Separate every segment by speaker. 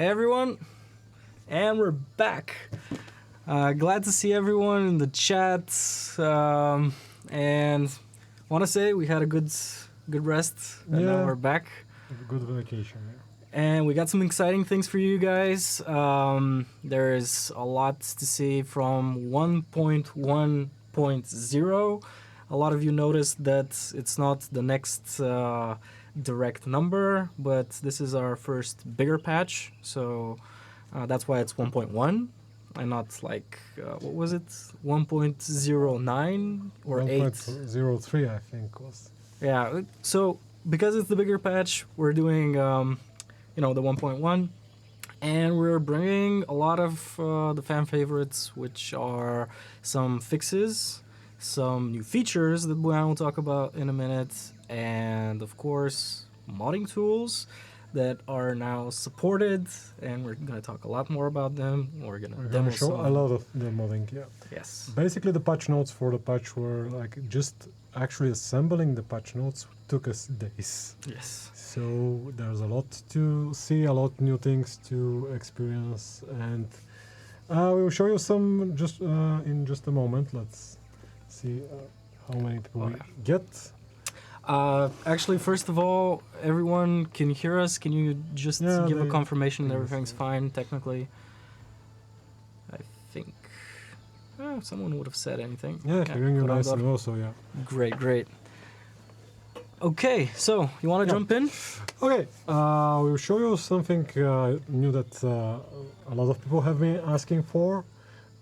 Speaker 1: Hey everyone, and we're back. Glad to see everyone in the chat, and want to say we had a good rest, and now we're back.
Speaker 2: Good vacation. Yeah.
Speaker 1: And we got some exciting things for you guys. There is a lot to see from 1.1.0. A lot of you noticed that it's not the next direct number, but this is our first bigger patch, so that's why it's 1.1 and not like what was it, 1.09 or 8?
Speaker 2: 1.03 I think was.
Speaker 1: Yeah, so because it's the bigger patch, we're doing the 1.1, and we're bringing a lot of the fan favorites, which are some fixes, some new features that Boyan will talk about in a minute, and of course modding tools that are now supported, and we're going to talk a lot more about them. We're going to
Speaker 2: show a lot of the modding. Yeah.
Speaker 1: Yes.
Speaker 2: Basically, the patch notes for the patch were like just actually assembling the patch notes took us days.
Speaker 1: Yes.
Speaker 2: So there's a lot to see, a lot new things to experience, and we will show you some just in just a moment. Let's see how many people we get.
Speaker 1: Actually, first of all, everyone, can you hear us? Can you just give a confirmation that everything's fine technically? I think someone would have said anything.
Speaker 2: Yeah, hearing you nice and also, yeah.
Speaker 1: Great. Okay, so you want to jump in?
Speaker 2: Okay, we'll show you something new that a lot of people have been asking for.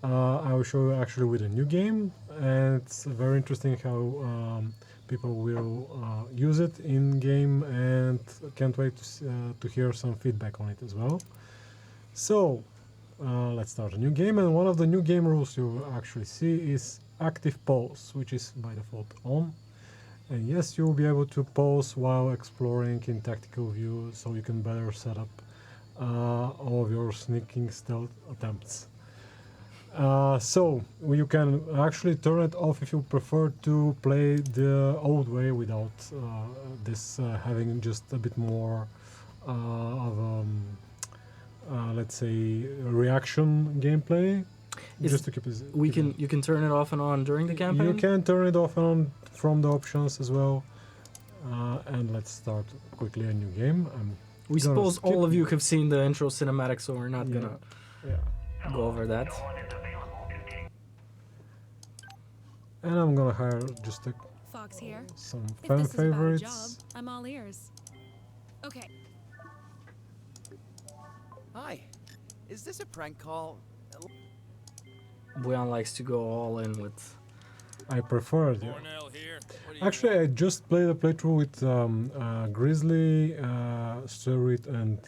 Speaker 2: I will show you actually with a new game, and it's very interesting how people will use it in game, and can't wait to hear some feedback on it as well. So let's start a new game, and one of the new game rules you actually see is active pause, which is by default on. And yes, you'll be able to pause while exploring in tactical view, so you can better set up all of your sneaking stealth attempts. So you can actually turn it off if you prefer to play the old way without this having just a bit more of let's say reaction gameplay. Just to keep it.
Speaker 1: You can turn it off and on during the campaign.
Speaker 2: You can turn it off and on from the options as well. And let's start quickly a new game.
Speaker 1: We suppose all of you have seen the intro cinematic, so we're not gonna go over that.
Speaker 2: And I'm gonna hire just
Speaker 3: Fox here.
Speaker 2: some fan favorites.
Speaker 3: Job, I'm all ears. Okay.
Speaker 4: Hi. Is this a prank call?
Speaker 1: Boyan likes to go all in with.
Speaker 2: I prefer it. Yeah. Actually, I just played a playthrough with Grizzly, Steroid, and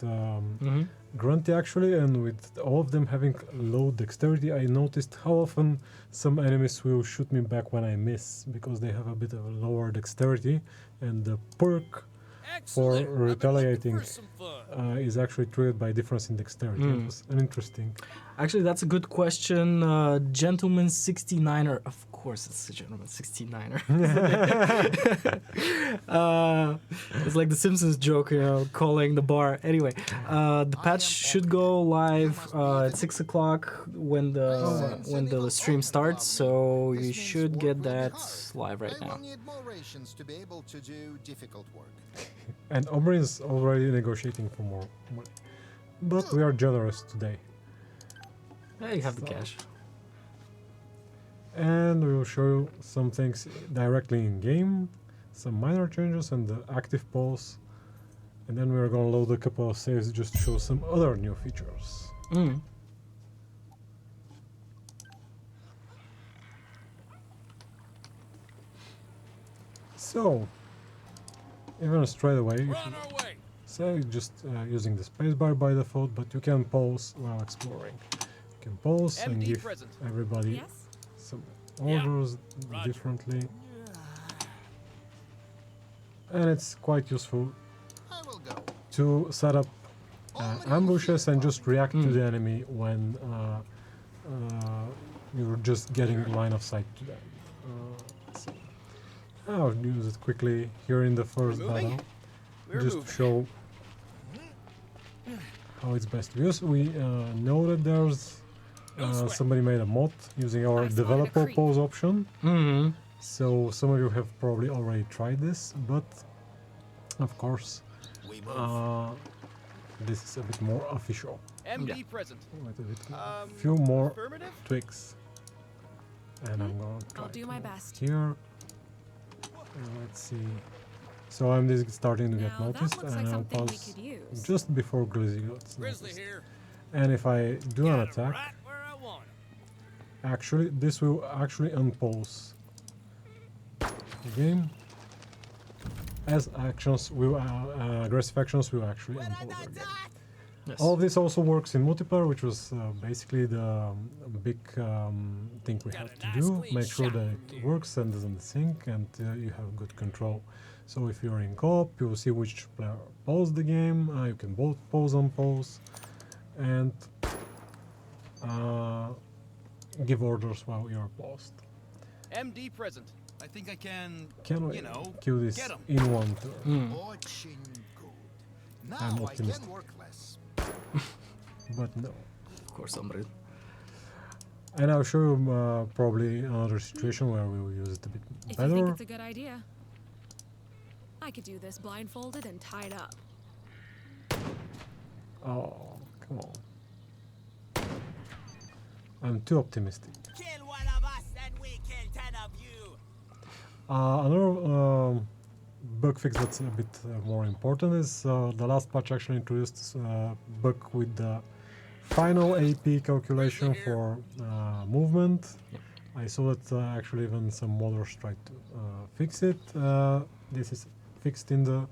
Speaker 2: Grunty actually, and with all of them having low dexterity, I noticed how often some enemies will shoot me back when I miss, because they have a bit of a lower dexterity, and the perk for retaliating is actually triggered by difference in dexterity. It was an interesting.
Speaker 1: Actually, that's a good question. Gentleman 69er. Of course, it's a Gentleman 69er. It's like the Simpsons joke, calling the bar. Anyway, the patch should go live at 6 o'clock when the stream starts, so you should get that live right now.
Speaker 5: To be able to do difficult work.
Speaker 2: And Omri is already negotiating for more money. But we are generous today.
Speaker 1: Yeah, you have the cash.
Speaker 2: And we will show you some things directly in game, some minor changes and the active pause. And then we're going to load a couple of saves just to show some other new features. So, even straight away, say just using the spacebar by default, but you can pause while exploring. You can pause and give everybody some orders differently. And it's quite useful to set up ambushes and just react to the enemy when you're just getting line of sight to them. I'll use it quickly here in the first battle, just to show how it's best to use. We know that there's somebody made a mod using our
Speaker 3: I spotted a
Speaker 2: developer
Speaker 3: creep.
Speaker 2: pose option.
Speaker 1: Mm-hmm.
Speaker 2: So some of you have probably already tried this, but of course
Speaker 5: We move.
Speaker 2: this is a bit more official.
Speaker 4: MD present.
Speaker 2: With a bit,
Speaker 4: Um,
Speaker 2: few more
Speaker 4: affirmative?
Speaker 2: tweaks. And I'm going to try
Speaker 3: I'll do
Speaker 2: to
Speaker 3: my
Speaker 2: move
Speaker 3: best.
Speaker 2: here. Let's see. So I'm just starting to get
Speaker 3: Now
Speaker 2: noticed,
Speaker 3: that looks
Speaker 2: and
Speaker 3: like
Speaker 2: I'll
Speaker 3: something we
Speaker 2: pause
Speaker 3: could use.
Speaker 2: just before Grizzly gets
Speaker 6: Grizzly
Speaker 2: noticed.
Speaker 6: here.
Speaker 2: And if I do an
Speaker 6: Got 'em
Speaker 2: attack,
Speaker 6: right where I want 'em.
Speaker 2: actually, this will actually unpause the game. As actions will, aggressive actions will actually unpause the game.
Speaker 1: Yes.
Speaker 2: All of this also works in multiplayer, which was basically the big thing we had to do. Make sure that it works and doesn't sync, and you have good control. So if you're in co-op, you will see which player paused the game. You can both pause and unpause, and give orders while you're paused.
Speaker 4: MD present.
Speaker 6: I think I can,
Speaker 2: Can we
Speaker 6: you know,
Speaker 2: kill this
Speaker 6: get 'em.
Speaker 2: in one turn?
Speaker 1: Mm.
Speaker 5: Watching good.
Speaker 2: I'm
Speaker 5: Now I
Speaker 2: optimistic.
Speaker 5: can work less.
Speaker 2: But no.
Speaker 1: Of course, somebody.
Speaker 2: And I'll show you probably another situation where we will use it a bit
Speaker 3: If you think
Speaker 2: better.
Speaker 3: it's a good idea, I could do this blindfolded and tied up.
Speaker 2: Oh, come on. I'm too optimistic.
Speaker 7: Kill one of us and we kill 10 of you.
Speaker 2: Another bug fix that's a bit more important is the last patch actually introduced this bug with the final AP calculation for movement. I saw that actually even some modders tried to fix it. This is fixed in the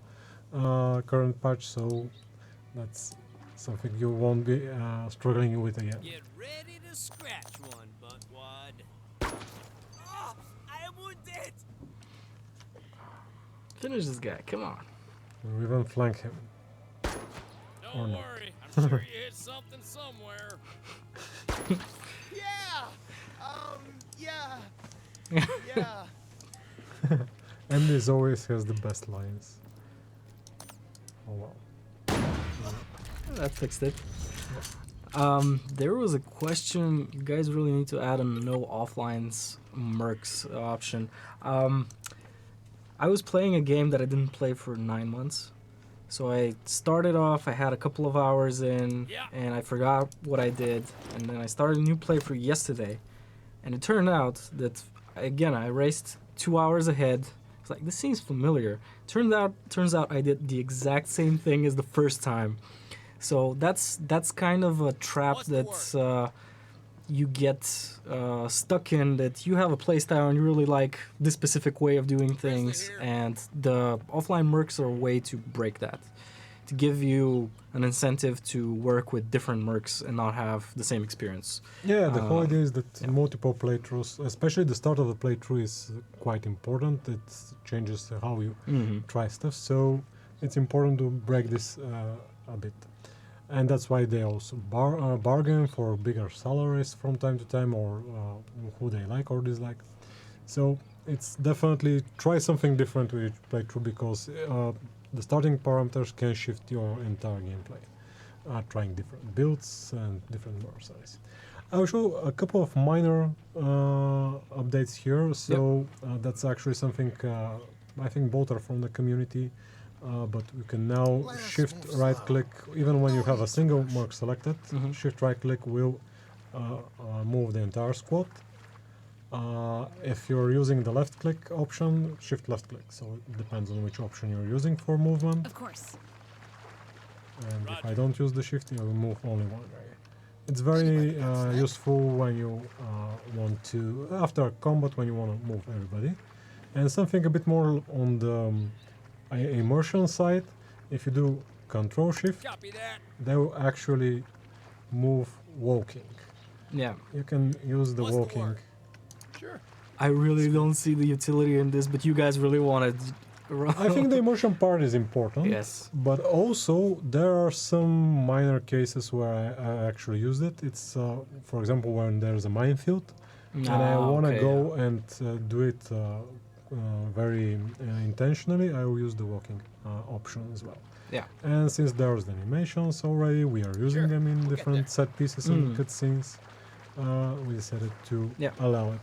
Speaker 2: current patch, so that's something you won't be struggling with again.
Speaker 7: Get ready to scratch one, buttwad. Oh, I am wounded.
Speaker 1: Finish this guy. Come on.
Speaker 2: We'll even flank him. Or
Speaker 6: Don't
Speaker 2: not.
Speaker 6: worry. I'm sure you hit something somewhere.
Speaker 4: Yeah. Yeah. Yeah.
Speaker 2: And this always has the best lines. Oh wow.
Speaker 1: That fixed it. There was a question. You guys really need to add a no offlines mercs option. I was playing a game that I didn't play for 9 months. So I started off, I had a couple of hours in,
Speaker 6: Yeah.
Speaker 1: and I forgot what I did. And then I started a new playthrough yesterday. And it turned out that, again, I raced 2 hours ahead. It's like, this seems familiar. Turns out I did the exact same thing as the first time. So that's kind of a trap
Speaker 6: What's the
Speaker 1: that's you get stuck in, that you have a playstyle and you really like this specific way of doing things,
Speaker 6: here.
Speaker 1: and the offline mercs are a way to break that, to give you an incentive to work with different mercs and not have the same experience.
Speaker 2: Yeah, the whole idea is that
Speaker 1: yeah.
Speaker 2: multiple playthroughs, especially the start of the playthrough, is quite important. It changes how you try stuff, so it's important to break this a bit. And that's why they also bargain for bigger salaries from time to time, or who they like or dislike. So it's definitely try something different with each playthrough, because the starting parameters can shift your entire gameplay. Trying different builds and different mercenaries. I'll show a couple of minor updates here. So that's actually something I think both are from the community. But we can now
Speaker 5: Let's
Speaker 2: shift
Speaker 5: move
Speaker 2: right
Speaker 5: slow.
Speaker 2: click, even when you have a single
Speaker 5: Rush.
Speaker 2: mark selected.
Speaker 1: Mhm.
Speaker 2: Shift right click will move the entire squad. If you're using the left click option, shift left click. So it depends on which option you're using for movement.
Speaker 3: Of course.
Speaker 2: And if I don't use the shift, you will move only one way. It's very useful when you want to, after a combat, when you want to move everybody. And something a bit more on the immersion side, if you do control shift,
Speaker 6: Copy that.
Speaker 2: they will actually move walking.
Speaker 1: Yeah,
Speaker 2: You can use the
Speaker 6: What's the
Speaker 2: walking.
Speaker 6: word?
Speaker 4: Sure.
Speaker 1: I really don't see the utility in this, but you guys really wanted.
Speaker 2: I think the immersion part is important.
Speaker 1: Yes.
Speaker 2: But also there are some minor cases where I actually use it. It's for example when there's a minefield and I want to go and do it very intentionally. I will use the walking option as well.
Speaker 1: Yeah.
Speaker 2: And since there's the animations already, we are using
Speaker 4: Sure,
Speaker 2: them in
Speaker 4: we'll get
Speaker 2: different
Speaker 4: there.
Speaker 2: set pieces and
Speaker 1: Mm.
Speaker 2: cutscenes. We decided to
Speaker 1: Yeah.
Speaker 2: allow it.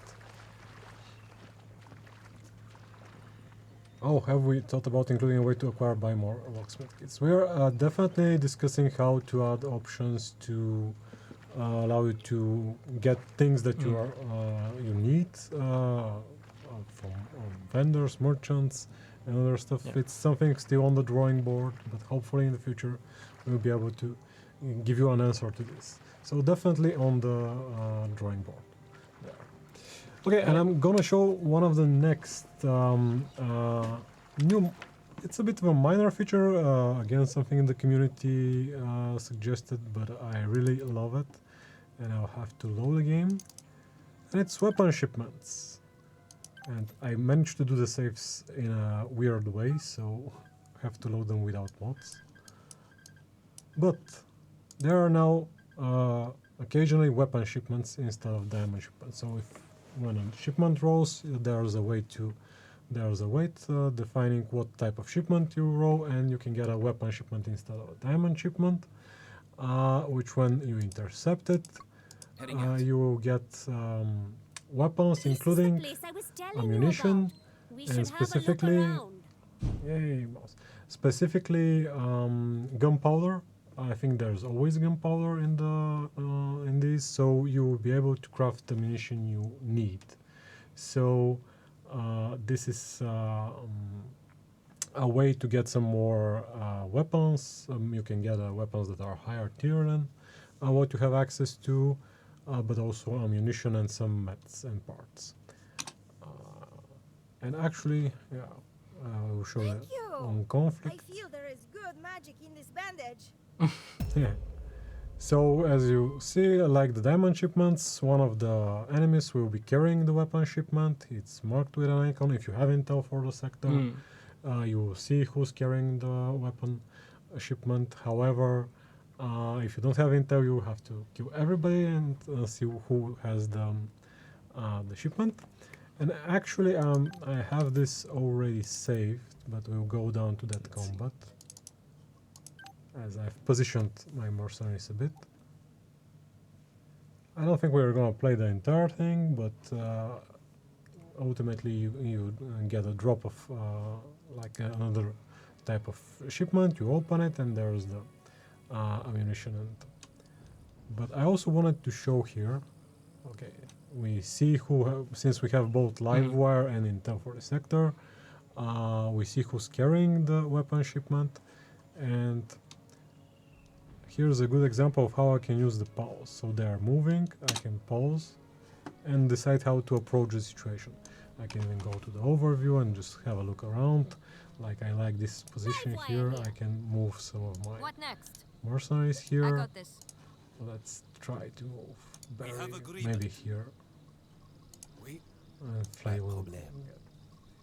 Speaker 2: Oh, have we thought about including a way to acquire buy more locksmith kits? We are definitely discussing how to add options to allow you to get things that you are you need from vendors, merchants, and other stuff.
Speaker 1: Yeah.
Speaker 2: It's something still on the drawing board, but hopefully in the future we'll be able to give you an answer to this. So definitely on the drawing board. There. Okay, and I'm gonna show one of the next new. It's a bit of a minor feature, again something in the community suggested, but I really love it, and I'll have to load the game. And it's weapon shipments. And I managed to do the saves in a weird way, so I have to load them without mods. But there are now occasionally weapon shipments instead of diamond shipments. So if when a shipment rolls, there's a way defining what type of shipment you roll, and you can get a weapon shipment instead of a diamond shipment, which when you intercept it,
Speaker 4: Heading out.
Speaker 2: you will get weapons, including ammunition,
Speaker 7: We
Speaker 2: and
Speaker 7: should have a look
Speaker 2: specifically,
Speaker 7: around.
Speaker 2: yay, mouse. Specifically gunpowder. I think there's always gunpowder in the in these, so you will be able to craft the ammunition you need. So this is a way to get some more weapons. You can get weapons that are higher tier than what you have access to, but also ammunition and some mats and parts. And actually, yeah, I will show
Speaker 8: Thank
Speaker 2: that
Speaker 8: you.
Speaker 2: on
Speaker 8: I
Speaker 2: conflict.
Speaker 8: feel there is good magic in this bandage.
Speaker 2: Yeah. So as you see, like the diamond shipments, one of the enemies will be carrying the weapon shipment. It's marked with an icon. If you have intel for the sector, you will see who's carrying the weapon shipment. However, if you don't have intel, you have to kill everybody and see who has the shipment. And actually, I have this already saved, but we'll go down to that combat, as I've positioned my mercenaries a bit. I don't think we're gonna play the entire thing, but ultimately you get a drop of like another type of shipment. You open it and there's the ammunition. But I also wanted to show here. Okay, we see who since we have both live wire and intel for the sector. We see who's carrying the weapon shipment, and here's a good example of how I can use the pause. So they are moving, I can pause and decide how to approach the situation. I can even go to the overview and just have a look around. Like I like this position here, I can move some of my
Speaker 7: What next?
Speaker 2: mercenaries
Speaker 7: I
Speaker 2: here.
Speaker 7: got this.
Speaker 2: Let's try to move Barry,
Speaker 5: have agreement.
Speaker 2: maybe here.
Speaker 5: Oui,
Speaker 2: And Flay will
Speaker 5: problème.
Speaker 2: get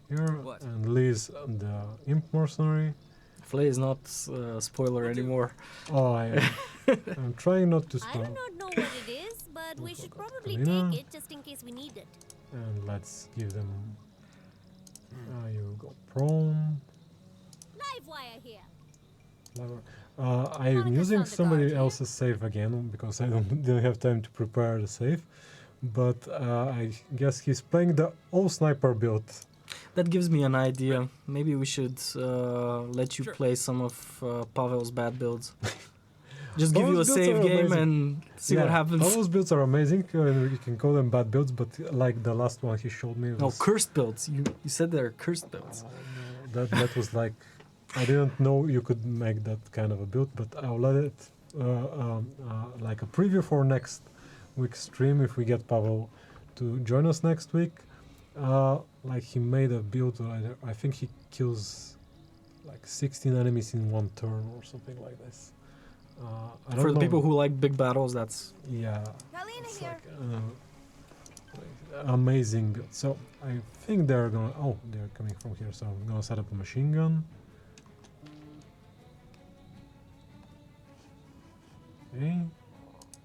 Speaker 2: here,
Speaker 4: What?
Speaker 2: and Liz the imp mercenary.
Speaker 1: Flay is not spoiler anymore.
Speaker 2: Oh, I'm trying not to
Speaker 7: I do
Speaker 2: spoil.
Speaker 7: not know what it is, but we should probably
Speaker 2: Kalina.
Speaker 7: take it just in case we need it.
Speaker 2: And let's give them. You go prone.
Speaker 7: Live wire here.
Speaker 2: Lever. I'm
Speaker 7: Monica's
Speaker 2: using
Speaker 7: found the
Speaker 2: somebody
Speaker 7: guard here.
Speaker 2: else's save again because I didn't have time to prepare the save. But I guess he's playing the all sniper build.
Speaker 1: That gives me an idea. Maybe we should let you
Speaker 4: Sure.
Speaker 1: play some of Pavel's bad builds. Just give you a
Speaker 2: Pavel's builds
Speaker 1: save
Speaker 2: are
Speaker 1: game
Speaker 2: amazing.
Speaker 1: and see what happens.
Speaker 2: All those builds are amazing. You can call them bad builds, but like the last one he showed me.
Speaker 1: No,
Speaker 2: Was,
Speaker 1: cursed builds. You said they're cursed builds.
Speaker 2: that was like, I didn't know you could make that kind of a build, but I'll let it like a preview for next week's stream if we get Pavel to join us next week. Like he made a build, I think he kills like 16 enemies in one turn or something like this. I don't
Speaker 1: For the
Speaker 2: know.
Speaker 1: people who like big battles, that's
Speaker 2: Yeah,
Speaker 8: Kalina
Speaker 2: it's
Speaker 8: here.
Speaker 2: like amazing build. So I think they're gonna. Oh, they're coming from here. So I'm gonna set up a machine gun. Okay,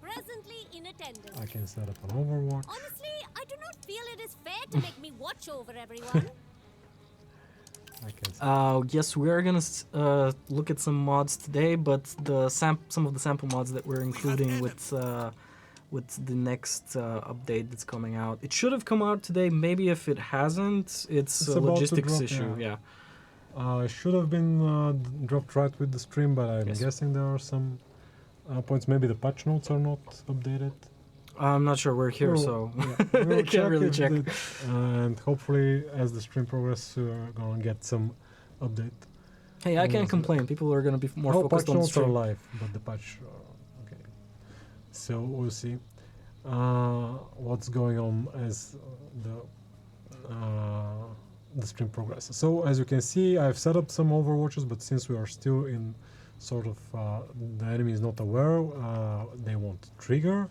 Speaker 7: Presently in attendance.
Speaker 2: I can set up an Overwatch.
Speaker 7: Honestly, I do not feel it is fair to make me watch over everyone.
Speaker 2: I can see.
Speaker 1: Yes, we are gonna look at some mods today, but some of the sample mods that we're including with the next update that's coming out. It should have come out today. Maybe if it hasn't, it's a
Speaker 2: about to
Speaker 1: logistics
Speaker 2: drop,
Speaker 1: issue. Yeah.
Speaker 2: It should have been dropped right with the stream, but I'm
Speaker 1: Yes.
Speaker 2: guessing there are some points. Maybe the patch notes are not updated.
Speaker 1: I'm not sure. We're here, so
Speaker 2: We'll
Speaker 1: I can't really
Speaker 2: if
Speaker 1: check.
Speaker 2: and hopefully, as the stream progresses, we're gonna get some update.
Speaker 1: Hey, I can't complain. People are gonna be more focused
Speaker 2: patch
Speaker 1: on the
Speaker 2: notes are
Speaker 1: stream.
Speaker 2: live, but the patch, okay. So we'll see what's going on as the stream progresses. So as you can see, I've set up some overwatches, but since we are still in sort of the enemy is not aware, they won't trigger.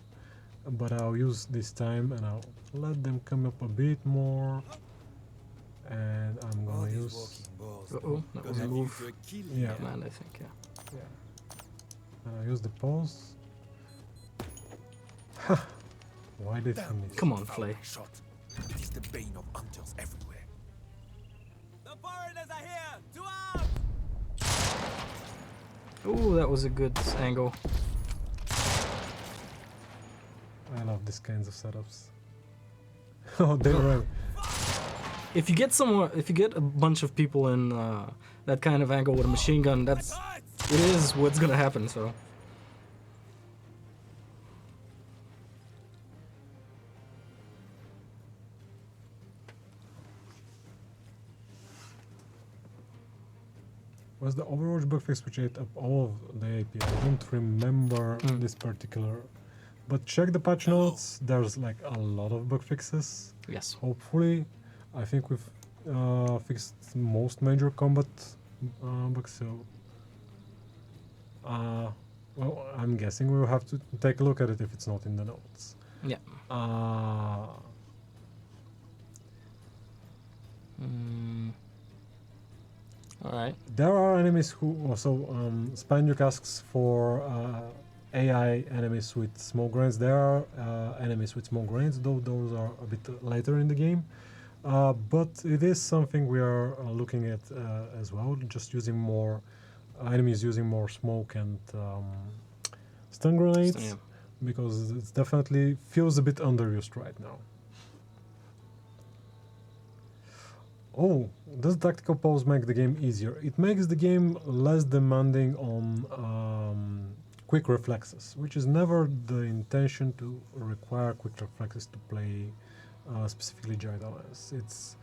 Speaker 2: But I'll use this time and I'll let them come up a bit more. And I'm
Speaker 5: All
Speaker 2: gonna
Speaker 5: these
Speaker 2: use,
Speaker 5: walking balls
Speaker 1: Uh-oh, that was a
Speaker 5: gonna lead
Speaker 1: move.
Speaker 5: to a kill.
Speaker 2: yeah,
Speaker 1: Man, I think, yeah.
Speaker 2: and I'll use the pause. Why did he miss?
Speaker 1: Come on, Flay.
Speaker 5: Shot. It is the bane of hunters everywhere.
Speaker 7: The foreigners are here! To arms!
Speaker 1: Ooh, that was a good angle.
Speaker 2: I love these kinds of setups. Oh, they ran.
Speaker 1: If you get a bunch of people in that kind of angle with a machine gun, it is what's gonna happen. So.
Speaker 2: Was the Overwatch bug fix which ate up all of the AP? I don't remember this particular. But check the patch notes. There's like a lot of bug fixes.
Speaker 1: Yes.
Speaker 2: Hopefully, I think we've fixed most major combat bugs. So, well, I'm guessing we'll have to take a look at it if it's not in the notes.
Speaker 1: Yeah. All right.
Speaker 2: There are enemies who also Spaniard asks for AI enemies with smoke grenades. There are enemies with smoke grenades, though those are a bit later in the game. But it is something we are looking at as well, just using more enemies using more smoke and stun grenades,
Speaker 1: Yeah.
Speaker 2: because it definitely feels a bit underused right now. Oh, does tactical pause make the game easier? It makes the game less demanding on quick reflexes, which is never the intention to require quick reflexes to play specifically Jagged Alliance.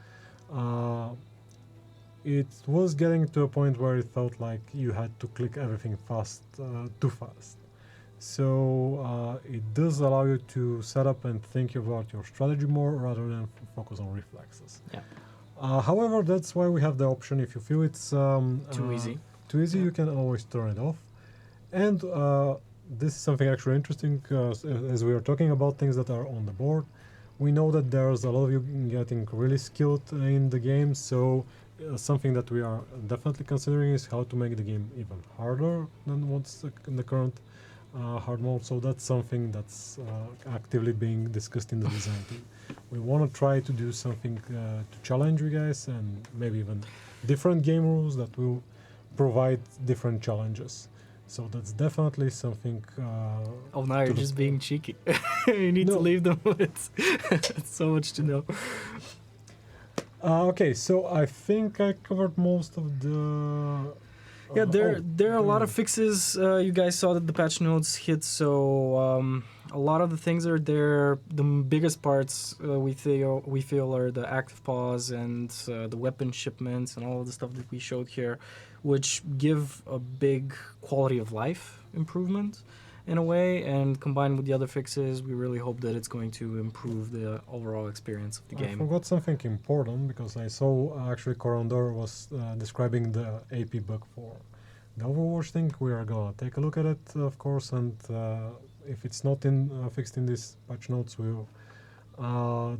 Speaker 2: It was getting to a point where it felt like you had to click everything fast, too fast. So it does allow you to set up and think about your strategy more rather than focus on reflexes.
Speaker 1: Yeah.
Speaker 2: However, that's why we have the option. If you feel it's
Speaker 1: Too easy.
Speaker 2: too easy, you can always turn it off. And this is something actually interesting, as we are talking about things that are on the board. We know that there's a lot of you getting really skilled in the game, so something that we are definitely considering is how to make the game even harder than what's in the current hard mode. So that's something that's actively being discussed in the design team. We want to try to do something to challenge you guys, and maybe even different game rules that will provide different challenges. So that's definitely something.
Speaker 1: Oh, now you're just being cheeky. You need to
Speaker 2: No.
Speaker 1: leave them with so much to know.
Speaker 2: Okay, so I think I covered most of the.
Speaker 1: Yeah, there are a lot
Speaker 2: yeah.
Speaker 1: of fixes. You guys saw that the patch notes hit, so a lot of the things are there. The biggest parts we feel are the active pause and the weapon shipments and all of the stuff that we showed here, which give a big quality of life improvement in a way. And combined with the other fixes, we really hope that it's going to improve the overall experience of the
Speaker 2: I
Speaker 1: game.
Speaker 2: forgot something important because I saw actually Corondor was describing the AP bug for the Overwatch thing. We are gonna take a look at it, of course, and if it's not fixed in these patch notes, we'll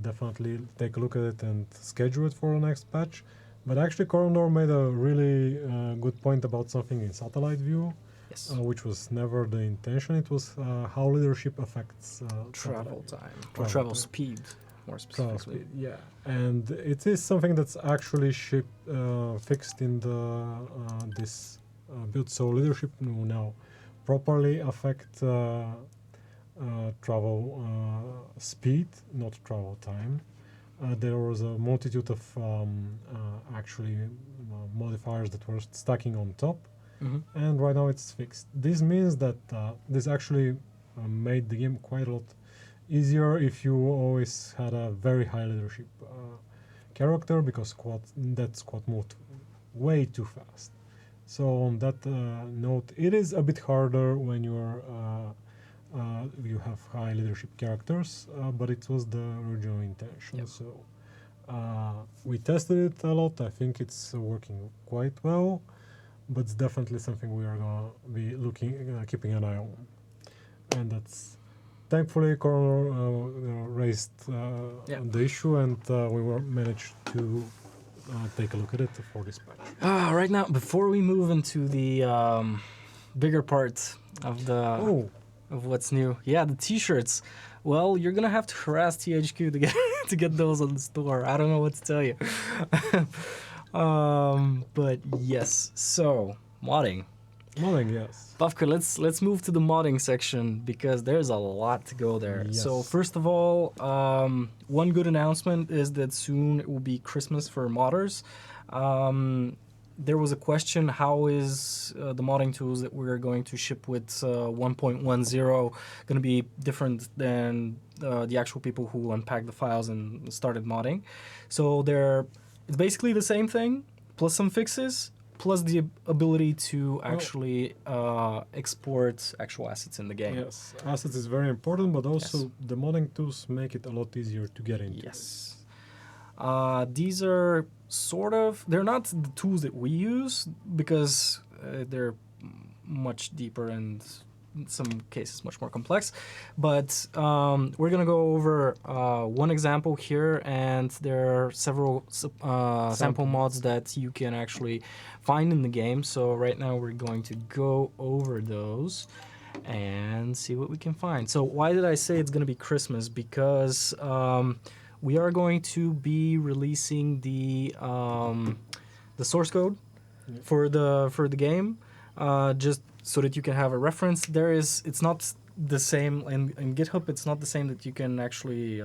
Speaker 2: definitely take a look at it and schedule it for the next patch. But actually, Corondor made a really good point about something in satellite view.
Speaker 1: Yes.
Speaker 2: Which was never the intention. It was how leadership affects
Speaker 1: Travel
Speaker 2: satellite.
Speaker 1: time or
Speaker 2: Travel
Speaker 1: travel
Speaker 2: time.
Speaker 1: speed. more
Speaker 2: Tunnel
Speaker 1: specifically.
Speaker 2: speed, yeah. And it is something that's actually fixed in the this build. So leadership will now properly affect travel speed, not travel time. There was a multitude of actually modifiers that were stacking on top, and right now it's fixed. This means that this actually made the game quite a lot easier if you always had a very high leadership character, because that squad moved way too fast. So on that note, it is a bit harder when you have high leadership characters, but it was the original intention.
Speaker 1: Yep.
Speaker 2: So we tested it a lot. I think it's working quite well, but it's definitely something we are gonna be keeping an eye on. And that's thankfully Connor raised the issue, and we were managed to take a look at it for this patch.
Speaker 1: Right now, before we move into the bigger part of the of what's new, the T-shirts. Well, you're gonna have to harass THQ to get to get those on the store. I don't know what to tell you. But yes, so modding.
Speaker 2: Modding, yes.
Speaker 1: Bufka, let's move to the modding section because there's a lot to go there.
Speaker 2: Yes.
Speaker 1: So first of all, one good announcement is that soon it will be Christmas for modders. There was a question: how is the modding tools that we're going to ship with 1.10 going to be different than the actual people who unpacked the files and started modding? So it's basically the same thing plus some fixes, plus the ability to actually export actual assets in the game.
Speaker 2: Yes, assets is very important, but also the modding tools make it a lot easier to get into.
Speaker 1: Yes. These are they're not the tools that we use because they're much deeper and in some cases much more complex. But we're going to go over one example here, and there are several sample mods that you can actually find in the game. So right now we're going to go over those and see what we can find. So why did I say it's going to be Christmas? Because we are going to be releasing the source code for the game, just so that you can have a reference. It's not the same in GitHub. It's not the same that you can actually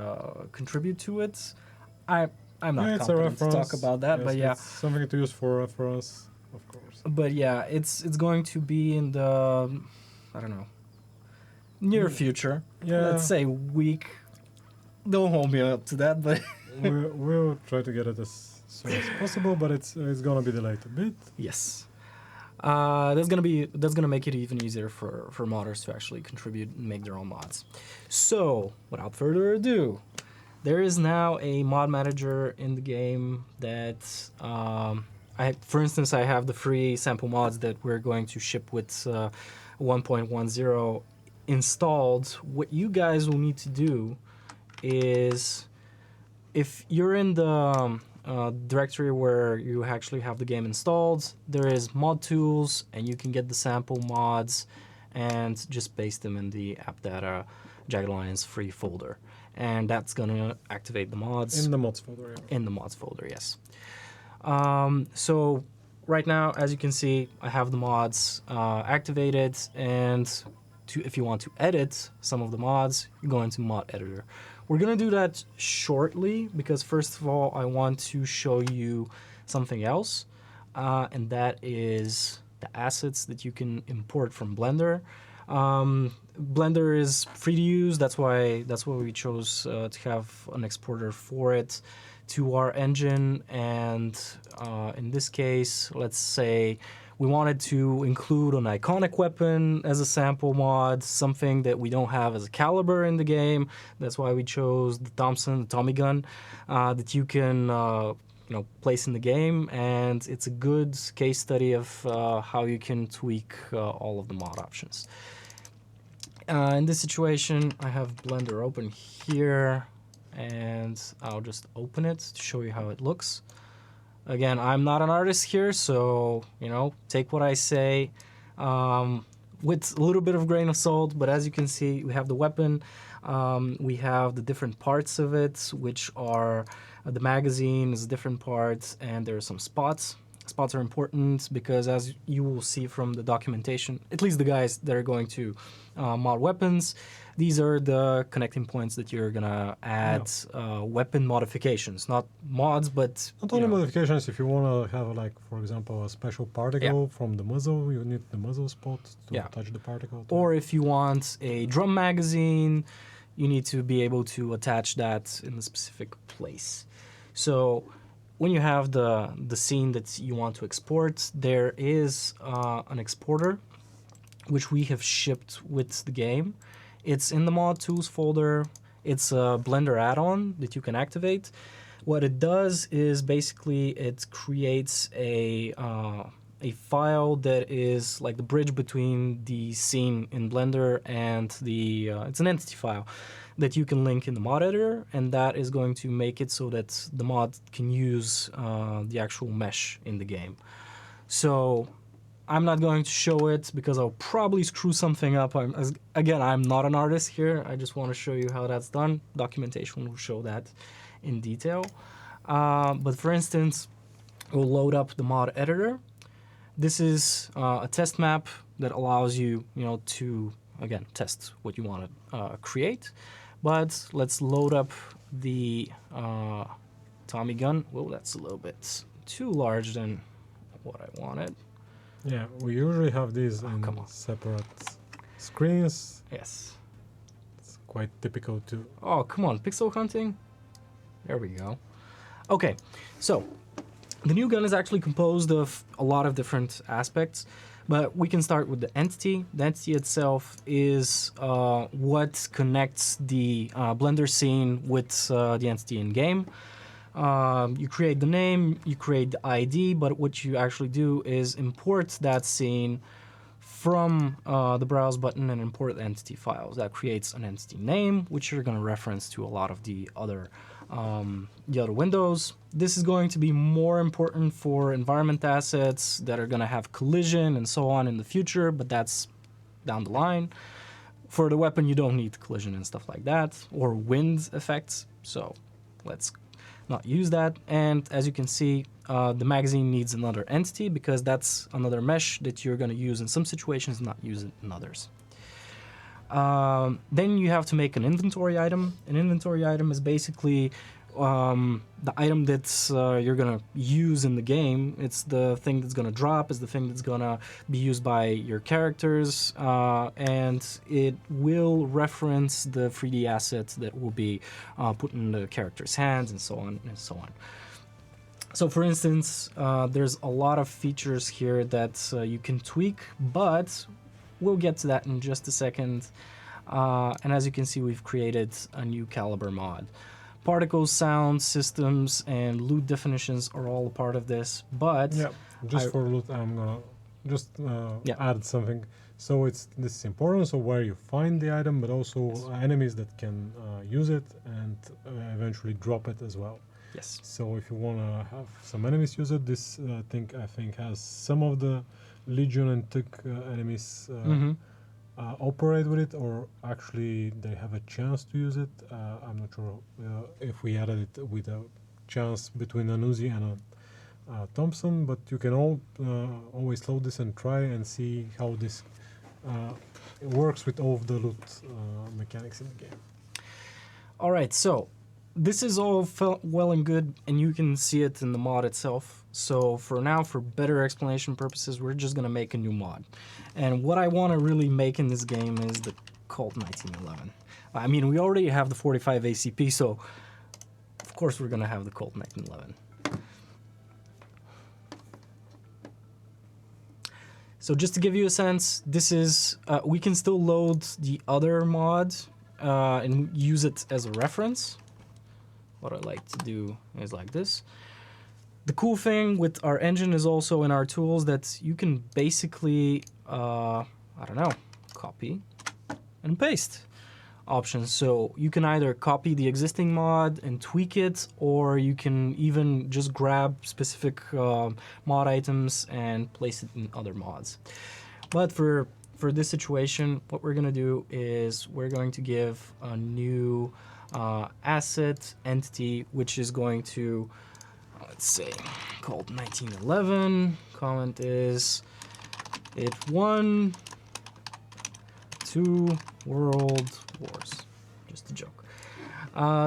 Speaker 1: contribute to it. I'm not confident to talk about that,
Speaker 2: yes,
Speaker 1: but yeah,
Speaker 2: it's something to use for reference, of course.
Speaker 1: But yeah, it's going to be in the near future.
Speaker 2: Yeah.
Speaker 1: Let's say week. Don't hold me up to that, but
Speaker 2: we'll try to get it as soon as possible, but it's gonna be delayed a bit.
Speaker 1: yes, that's gonna make it even easier for modders to actually contribute and make their own mods. So without further ado, there is now a mod manager in the game that for instance, I have the free sample mods that we're going to ship with 1.10 installed. What you guys will need to do is, if you're in the directory where you actually have the game installed, there is mod tools, and you can get the sample mods and just paste them in the app data Jagged Alliance free folder, and that's gonna activate the mods
Speaker 2: in the mods folder. Yeah.
Speaker 1: In the mods folder, yes. So right now, as you can see, I have the mods activated, and if you want to edit some of the mods, you go into mod editor. We're going to do that shortly because first of all, I want to show you something else, and that is the assets that you can import from Blender. Blender is free to use. That's why we chose to have an exporter for it to our engine. And in this case, let's say we wanted to include an iconic weapon as a sample mod, something that we don't have as a caliber in the game. That's why we chose the Thompson, the Tommy gun, that you can place in the game. And it's a good case study of how you can tweak all of the mod options. In this situation, I have Blender open here, and I'll just open it to show you how it looks. Again, I'm not an artist here, so take what I say with a little bit of grain of salt, but as you can see, we have the weapon, we have the different parts of it, which are the magazine is different parts, and there are some spots. Spots are important because, as you will see from the documentation, at least the guys that are going to mod weapons, these are the connecting points that you're gonna add weapon modifications, not mods, but
Speaker 2: Not only modifications. If you want to have, like, for example, a special particle from the muzzle, you need the muzzle spot to touch the particle.
Speaker 1: Or if you want a drum magazine, you need to be able to attach that in a specific place. So when you have the scene that you want to export, there is an exporter which we have shipped with the game. It's in the mod tools folder. It's a Blender add-on that you can activate. What it does is basically it creates a file that is like the bridge between the scene in Blender and the it's an entity file that you can link in the mod editor, and that is going to make it so that the mod can use the actual mesh in the game. So I'm not going to show it because I'll probably screw something up. Again, I'm not an artist here. I just want to show you how that's done. Documentation will show that in detail. But for instance, we'll load up the mod editor. This is a test map that allows you, to, again, test what you want to create. But let's load up the Tommy gun. Whoa, that's a little bit too large than what I wanted.
Speaker 2: Yeah, we usually have these in separate screens.
Speaker 1: Yes.
Speaker 2: It's quite typical too.
Speaker 1: Oh, come on, pixel hunting? There we go. Okay, so the new gun is actually composed of a lot of different aspects, but we can start with the entity. The entity itself is what connects the Blender scene with the entity in game. You create the name, you create the ID, but what you actually do is import that scene from the browse button and import the entity files. That creates an entity name, which you're going to reference to a lot of the other windows. This is going to be more important for environment assets that are going to have collision and so on in the future, but that's down the line. For the weapon, you don't need collision and stuff like that, or wind effects, so let's not use that. And as you can see, the magazine needs another entity because that's another mesh that you're going to use in some situations, not use it in others. Then you have to make an inventory item. An inventory item is basically the item that you're going to use in the game. It's the thing that's going to drop, it's the thing that's going to be used by your characters, and it will reference the 3D assets that will be put in the character's hands, and so on and so on. So for instance, there's a lot of features here that you can tweak, but we'll get to that in just a second. And as you can see, we've created a new caliber mod. Particles, sound, systems, and loot definitions are all a part of this, but...
Speaker 2: Yeah, just for loot, I'm gonna just add something. So this is important, so where you find the item, but also enemies that can use it and eventually drop it as well.
Speaker 1: Yes.
Speaker 2: So if you want to have some enemies use it, this I think has some of the Legion and Tick enemies operate with it, or actually they have a chance to use it. I'm not sure if we added it with a chance between an Uzi and a Thompson, but you can always load this and try and see how this works with all of the loot mechanics in the game.
Speaker 1: All right, so this is all well and good, and you can see it in the mod itself. So for now, for better explanation purposes, we're just going to make a new mod. And what I want to really make in this game is the Colt 1911. I mean, we already have the 45 ACP, so of course we're going to have the Colt 1911. So just to give you a sense, this is, we can still load the other mod and use it as a reference. What I like to do is like this. The cool thing with our engine is also in our tools that you can basically, copy and paste options. So you can either copy the existing mod and tweak it, or you can even just grab specific mod items and place it in other mods. But for for this situation, what we're going to do is we're going to give a new asset entity, which is going to, let's say, called 1911. Comment is it won 2 world wars. Just a joke.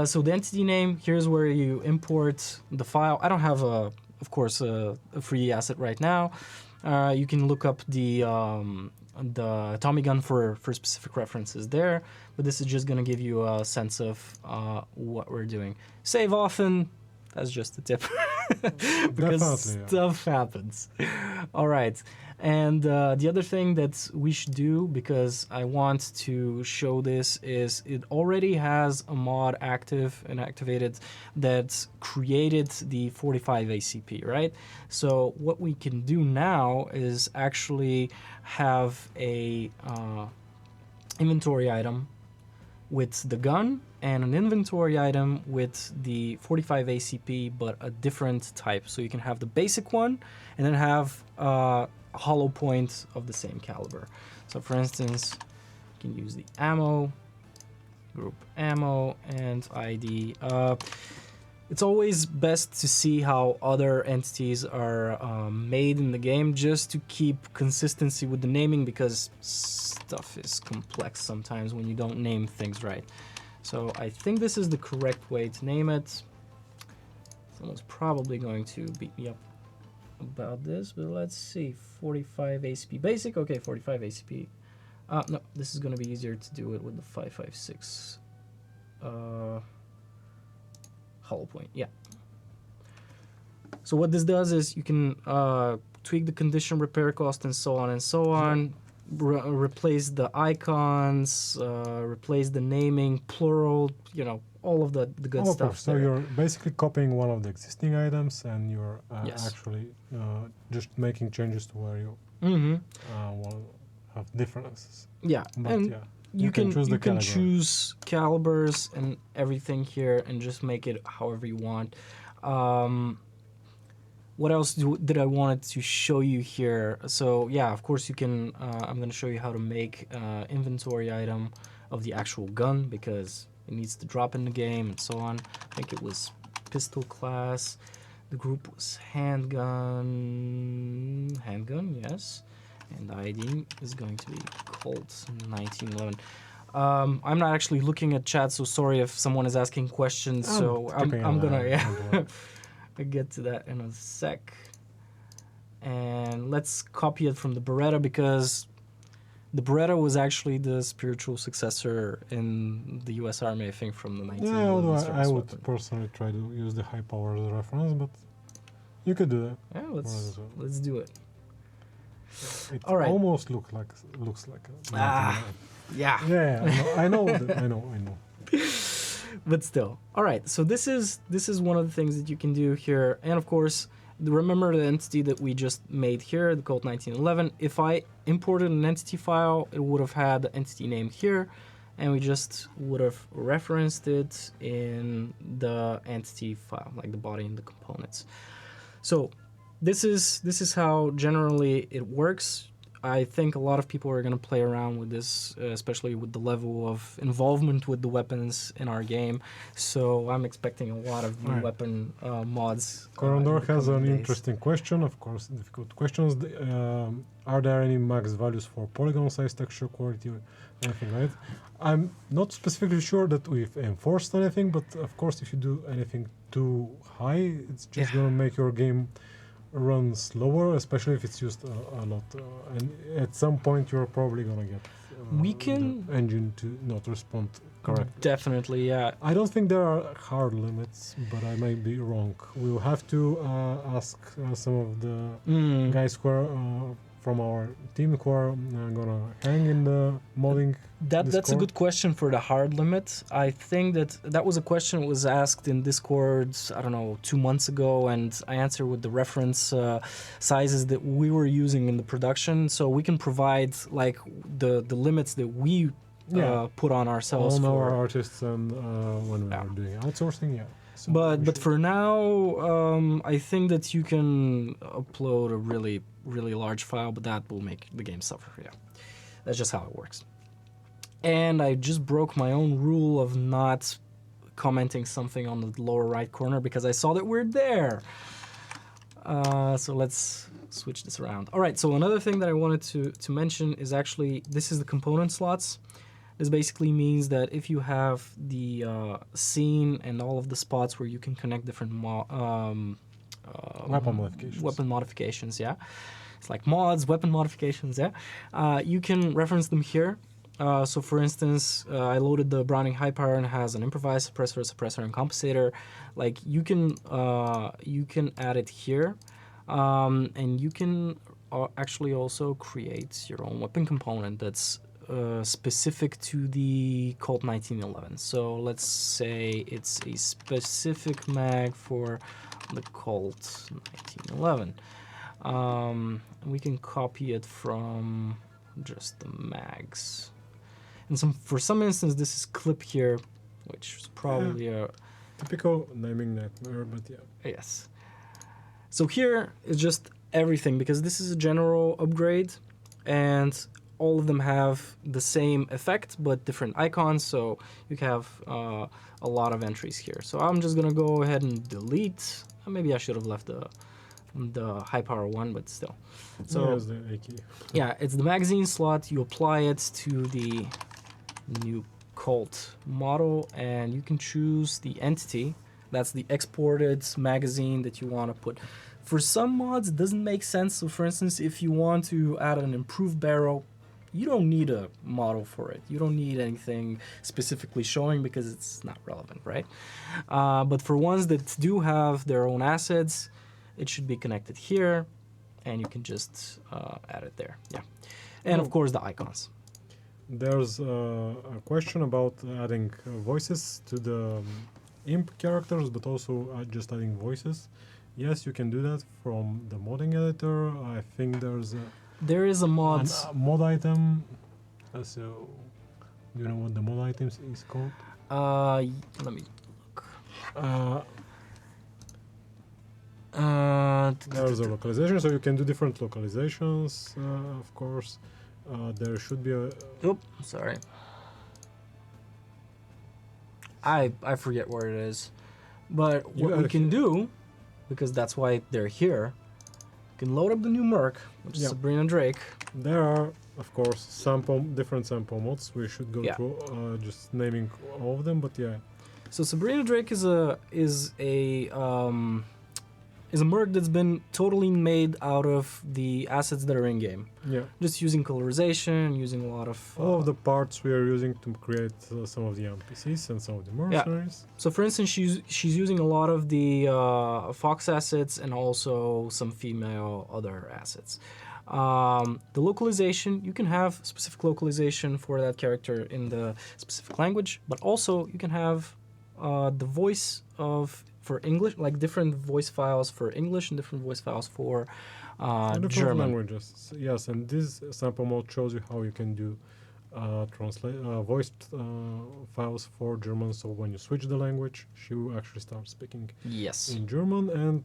Speaker 1: So the entity name, here's where you import the file. I don't have, of course, a free asset right now. You can look up the Tommy gun for specific references there, but this is just going to give you a sense of what we're doing. Save often, that's just a tip, because stuff happens. All right, and the other thing that we should do, because I want to show this, is it already has a mod active and activated that created the 45 ACP, right? So what we can do now is actually have a inventory item with the gun and an inventory item with the 45 ACP, but a different type. So you can have the basic one and then have a hollow point of the same caliber. So for instance, you can use the ammo, group ammo, and ID. It's always best to see how other entities are made in the game, just to keep consistency with the naming, because stuff is complex sometimes when you don't name things right. So I think this is the correct way to name it. Someone's probably going to beat me up about this, but let's see. 45 ACP basic. Okay, 45 ACP. No, this is going to be easier to do it with the 556. Hollow point, yeah. So what this does is you can tweak the condition, repair cost, and so on and so on. Replace the icons, replace the naming, plural, all of the good stuff.
Speaker 2: So you're basically copying one of the existing items, and you're actually just making changes to where you want to have differences.
Speaker 1: Yeah,
Speaker 2: but
Speaker 1: and you can choose calibers and everything here, and just make it however you want. What else did I wanted to show you here? So yeah, of course you can. I'm going to show you how to make inventory item of the actual gun, because it needs to drop in the game and so on. I think it was pistol class. The group was handgun, yes. And the ID is going to be Colt 1911. I'm not actually looking at chat, so sorry if someone is asking questions. So I'm gonna I get to that in a sec. And let's copy it from the Beretta, because the Beretta was actually the spiritual successor in the U.S. Army, I think, from the 1911s.
Speaker 2: Yeah, although I would personally try to use the high power as a reference, but you could do that.
Speaker 1: Yeah, let's do it.
Speaker 2: It
Speaker 1: all right.
Speaker 2: Almost looks like a
Speaker 1: yeah.
Speaker 2: I know. I know.
Speaker 1: But still, all right. So this is one of the things that you can do here, and of course, remember the entity that we just made here, the Colt 1911. If I imported an entity file, it would have had the entity name here, and we just would have referenced it in the entity file, like the body and the components. So this is how generally it works. I think a lot of people are going to play around with this, especially with the level of involvement with the weapons in our game. So I'm expecting a lot of new weapon mods.
Speaker 2: Corondor has an interesting question, of course, difficult questions. Are there any max values for polygon size, texture quality, or anything, right? I'm not specifically sure that we've enforced anything, but of course, if you do anything too high, it's just going to make your game run slower, especially if it's used a lot. And at some point, you're probably going to get the engine to not respond correctly.
Speaker 1: Definitely, yeah.
Speaker 2: I don't think there are hard limits, but I might be wrong. We'll have to ask some of the guys who are from our team who are going to hang in the modding
Speaker 1: That's a good question for the hard limit. I think that was a question that was asked in Discord, I don't know, 2 months ago, and I answered with the reference sizes that we were using in the production. So we can provide like the limits that we put on ourselves.
Speaker 2: On our artists and when we are doing outsourcing, So
Speaker 1: but for now, I think that you can upload a really large file, but that will make the game suffer. Yeah. That's just how it works. And I just broke my own rule of not commenting something on the lower right corner because I saw that we're there. So let's switch this around. All right, so another thing that I wanted to mention is actually, this is the component slots. This basically means that if you have the scene and all of the spots where you can connect different weapon modifications, yeah. It's like mods, weapon modifications, yeah. You can reference them here. So for instance, I loaded the Browning High Power and has an improvised suppressor, and compensator. Like you can add it here, and you can actually also create your own weapon component that's specific to the Colt 1911. So let's say it's a specific mag for the Colt 1911. We can copy it from just the mags. And for some instance, this is clip here, which is probably a
Speaker 2: typical naming nightmare, but yeah.
Speaker 1: Yes. So here is just everything because this is a general upgrade, and all of them have the same effect but different icons. So you can have a lot of entries here. So I'm just gonna go ahead and delete. Maybe I should have left the high power one, but still. So
Speaker 2: yeah, the A key.
Speaker 1: Yeah, it's the magazine slot. You apply it to the new Colt model, and you can choose the entity. That's the exported magazine that you want to put. For some mods, it doesn't make sense. So for instance, if you want to add an improved barrel, you don't need a model for it. You don't need anything specifically showing because it's not relevant, right? But for ones that do have their own assets, it should be connected here, and you can just add it there. Yeah, and of course the icons.
Speaker 2: There's a question about adding voices to the imp characters, but also just adding voices. Yes, you can do that from the modding editor. I think
Speaker 1: there is a mod
Speaker 2: item. So, do you know what the mod item is called?
Speaker 1: Let me look.
Speaker 2: There's a localization, so you can do different localizations, of course. There should be a...
Speaker 1: Oop, sorry. I forget where it is. But what we can do, because that's why they're here, you can load up the new Merc, which is Sabrina Drake.
Speaker 2: There are, of course, different sample mods. We should go through just naming all of them, but yeah.
Speaker 1: So Sabrina Drake is a Merc that's been totally made out of the assets that are in game.
Speaker 2: Yeah.
Speaker 1: Just using colorization, using a lot of...
Speaker 2: all of the parts we are using to create some of the NPCs and some of the mercenaries.
Speaker 1: Yeah. So for instance, she's using a lot of the Fox assets and also some female other assets. The localization, you can have specific localization for that character in the specific language, but also you can have the voice for English, like different voice files for English and different voice files for
Speaker 2: different
Speaker 1: German
Speaker 2: languages. Yes, and this sample mode shows you how you can do voiced files for German. So when you switch the language, she will actually start speaking in German. And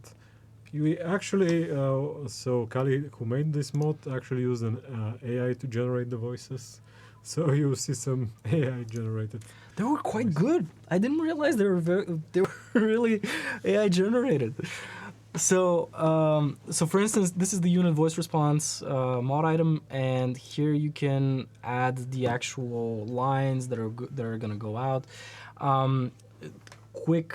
Speaker 2: we actually, so Kali, who made this mod, actually used an AI to generate the voices. So you see some AI generated.
Speaker 1: They were quite good. I didn't realize they were really AI generated. So, so for instance, this is the unit voice response mod item, and here you can add the actual lines that are gonna go out. Quick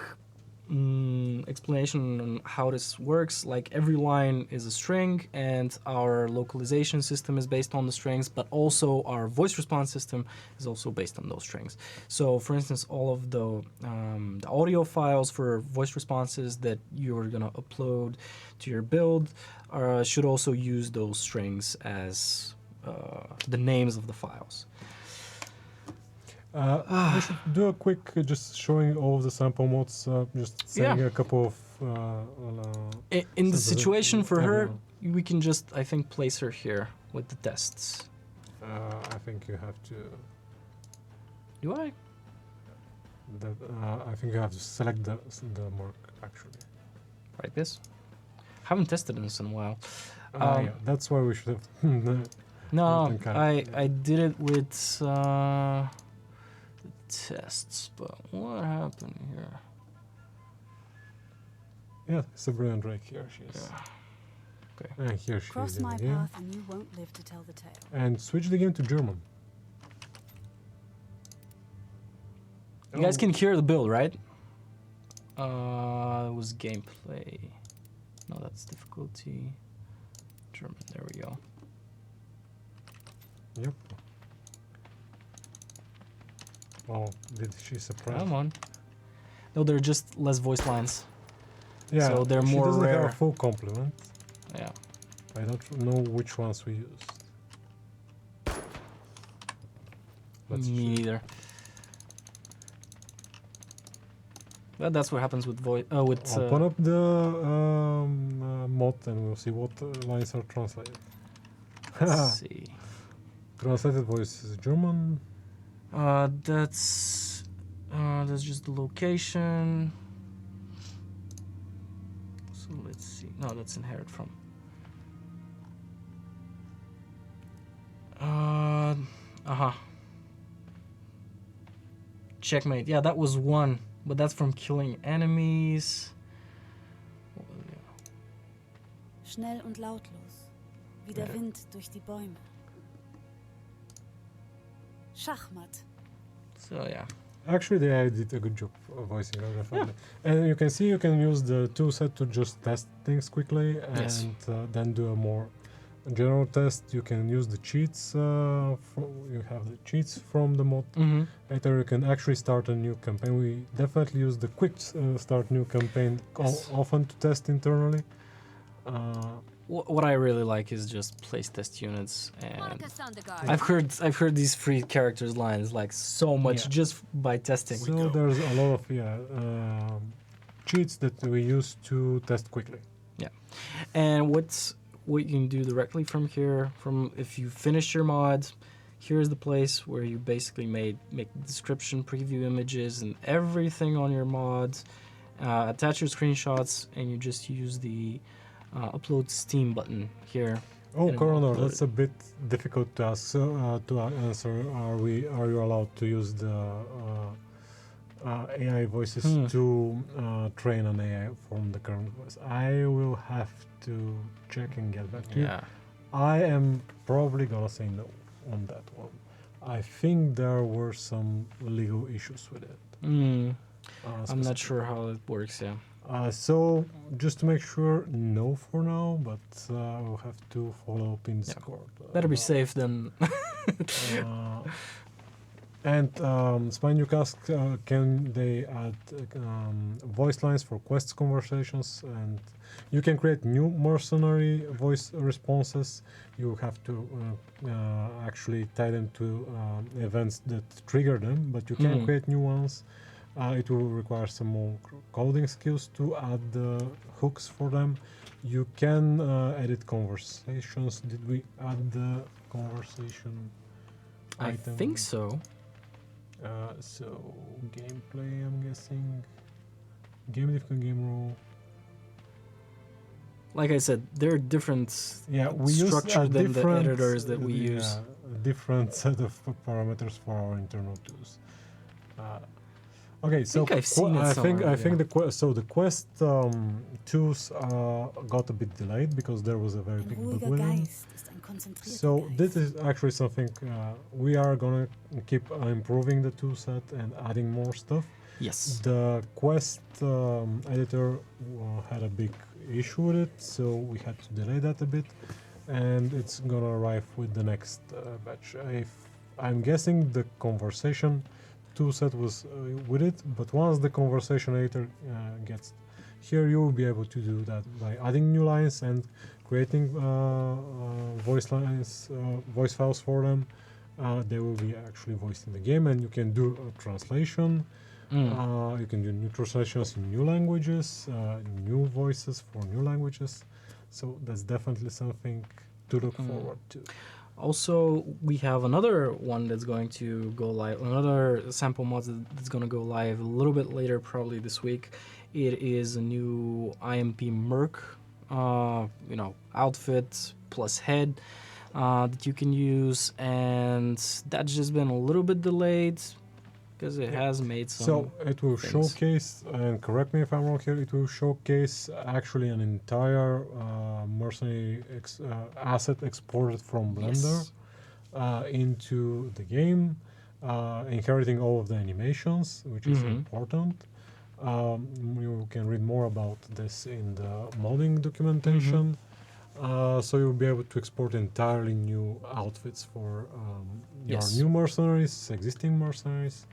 Speaker 1: explanation on how this works. Like every line is a string, and our localization system is based on the strings, but also our voice response system is also based on those strings. So for instance, all of the audio files for voice responses that you're gonna upload to your build should also use those strings as the names of the files.
Speaker 2: We should do a quick just showing all of the sample mods, just saying a couple of...
Speaker 1: in the situation for her, we can just, I think, place her here with the tests.
Speaker 2: I think you have to...
Speaker 1: Do I?
Speaker 2: I think you have to select the mark, actually.
Speaker 1: Like this? Haven't tested this in a while.
Speaker 2: Yeah, that's why we should have...
Speaker 1: No,
Speaker 2: Not in
Speaker 1: I did it with the tests, but what happened here?
Speaker 2: Yeah, it's a brilliant Drake here. She is.
Speaker 1: Yeah. Okay.
Speaker 2: And here she
Speaker 3: Cross
Speaker 2: is in
Speaker 3: my
Speaker 2: the game.
Speaker 3: path and you won't live to tell the tale.
Speaker 2: And switch the game to German.
Speaker 1: You guys can hear the build, right? It was gameplay. No, that's difficulty. German. There we go.
Speaker 2: Yep. Oh, did she surprise?
Speaker 1: Come on. No, they're just less voice lines.
Speaker 2: Yeah,
Speaker 1: So they're
Speaker 2: she
Speaker 1: more
Speaker 2: doesn't have
Speaker 1: rare.
Speaker 2: a full complement.
Speaker 1: Yeah.
Speaker 2: I don't know which ones we used. Let's
Speaker 1: Me
Speaker 2: check.
Speaker 1: neither. But that's what happens with voice. With
Speaker 2: Open up the mod and we'll see what lines are translated.
Speaker 1: let's see.
Speaker 2: Translated voice is German.
Speaker 1: That's just the location. So let's see. No, that's inherit from. Checkmate. Yeah, that was one, but that's from killing enemies.
Speaker 9: Schnell und lautlos, wie der Wind durch die Bäume. Schachmatt.
Speaker 1: So yeah.
Speaker 2: Actually, the AI did a good job of voicing her, definitely. And you can see you can use the tool set to just test things quickly and
Speaker 1: Yes.
Speaker 2: then do a more general test. You can use the cheats. You have the cheats from the mod.
Speaker 1: Mm-hmm.
Speaker 2: Later, you can actually start a new campaign. We definitely use the quick start new campaign
Speaker 1: Yes.
Speaker 2: often to test internally.
Speaker 1: What I really like is just place test units, and
Speaker 3: Monica Sondergaard.
Speaker 1: I've heard these free characters lines like so much
Speaker 2: Yeah.
Speaker 1: just by testing.
Speaker 2: So there's a lot of cheats that we use to test quickly.
Speaker 1: And what you can do directly from here, from if you finish your mod, here's the place where you basically make description, preview images, and everything on your mod. Attach your screenshots, and you just use the upload Steam button here.
Speaker 2: Oh,
Speaker 1: And
Speaker 2: Coroner,
Speaker 1: upload
Speaker 2: that's
Speaker 1: it.
Speaker 2: a bit difficult to ask. So, to answer, are you allowed to use the AI voices to train an AI from the current voice? I will have to check and get back to you.
Speaker 1: Yeah.
Speaker 2: I am probably gonna say no on that one. I think there were some legal issues with it.
Speaker 1: I'm not
Speaker 2: specifically.
Speaker 1: sure how it works. Yeah.
Speaker 2: So just to make sure, no for now, but we'll have to follow up in Discord.
Speaker 1: Better be safe than.
Speaker 2: And Spine Cast, can they add voice lines for quests conversations? And you can create new mercenary voice responses. You have to actually tie them to events that trigger them, but you can create new ones. It will require some more coding skills to add the hooks for them. You can edit conversations. Did we add the conversation
Speaker 1: I
Speaker 2: item?
Speaker 1: think so.
Speaker 2: So gameplay, I'm guessing. Game difficult, game rule.
Speaker 1: Like I said, there are different
Speaker 2: Yeah, we use
Speaker 1: structure
Speaker 2: a
Speaker 1: than the
Speaker 2: different,
Speaker 1: editors that we use.
Speaker 2: A different set of parameters for our internal tools. Okay, so
Speaker 1: I've seen it
Speaker 2: I
Speaker 1: somewhere,
Speaker 2: think
Speaker 1: yeah.
Speaker 2: the quest tools got a bit delayed because there was a very
Speaker 9: Ein
Speaker 2: big bug
Speaker 9: ruhiger
Speaker 2: with them.
Speaker 9: Geist ist ein konzentrierter
Speaker 2: So
Speaker 9: Geist.
Speaker 2: this is actually something we are gonna keep improving the tool set and adding more stuff.
Speaker 1: Yes.
Speaker 2: The quest editor had a big issue with it, so we had to delay that a bit, and it's gonna arrive with the next batch. I'm guessing the conversation toolset was with it, but once the conversation editor gets here, you will be able to do that by adding new lines and creating voice lines, voice files for them. They will be actually voiced in the game, and you can do a translation. You can do new translations in new languages, new voices for new languages. So that's definitely something to look forward to.
Speaker 1: Also, we have another one that's going to go live, another sample mod that's going to go live a little bit later, probably this week. It is a new IMP Merc, outfit plus head. that you can use, and that's just been a little bit delayed because it has made some.
Speaker 2: So it will
Speaker 1: things.
Speaker 2: showcase, and correct me if I'm wrong here, it will showcase actually an entire mercenary asset exported from Blender
Speaker 1: Yes.
Speaker 2: into the game, inheriting all of the animations, which is
Speaker 1: Mhm.
Speaker 2: important. You can read more about this in the modding documentation. So you'll be able to export entirely new outfits for your
Speaker 1: Yes.
Speaker 2: new mercenaries, existing mercenaries.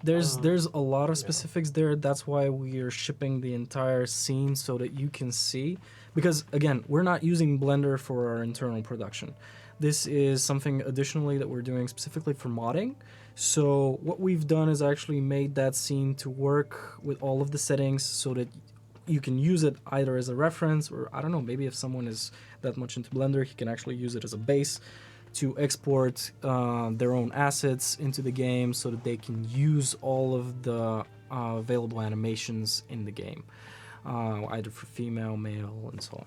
Speaker 1: There's a lot of specifics there. That's why we are shipping the entire scene so that you can see. Because again, we're not using Blender for our internal production. This is something additionally that we're doing specifically for modding. So what we've done is actually made that scene to work with all of the settings so that you can use it either as a reference or I don't know, maybe if someone is that much into Blender, he can actually use it as a base to export their own assets into the game so that they can use all of the available animations in the game, either for female, male, and so on.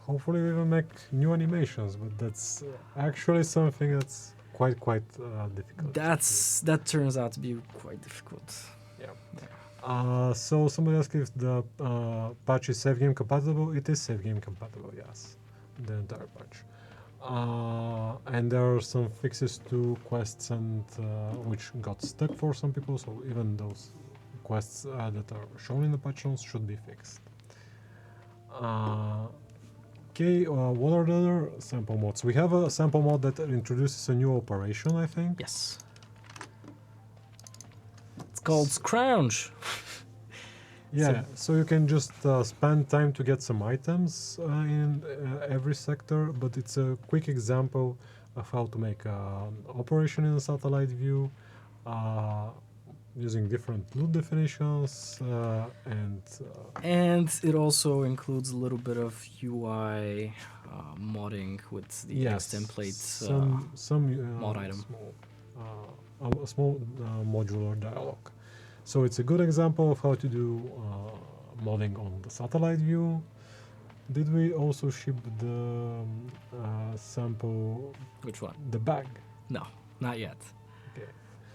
Speaker 2: Hopefully we will make new animations, but that's actually something that's quite difficult.
Speaker 1: That turns out to be quite difficult.
Speaker 2: So somebody asked if the patch is save game compatible. It is save game compatible, yes, the entire patch. And there are some fixes to quests and which got stuck for some people. So even those quests that are shown in the patch notes should be fixed. Okay, what are the other sample mods? We have a sample mod that introduces a new operation, I think.
Speaker 1: Yes. It's called Scrounge.
Speaker 2: Yeah, so you can just spend time to get some items in every sector, but it's a quick example of how to make an operation in a satellite view using different loot definitions
Speaker 1: And it also includes a little bit of UI modding with the
Speaker 2: yes,
Speaker 1: templates.
Speaker 2: some
Speaker 1: mod item.
Speaker 2: a small modular dialogue. So it's a good example of how to do modding on the satellite view. Did we also ship the sample?
Speaker 1: Which one?
Speaker 2: The bag.
Speaker 1: No, not yet.
Speaker 2: Okay.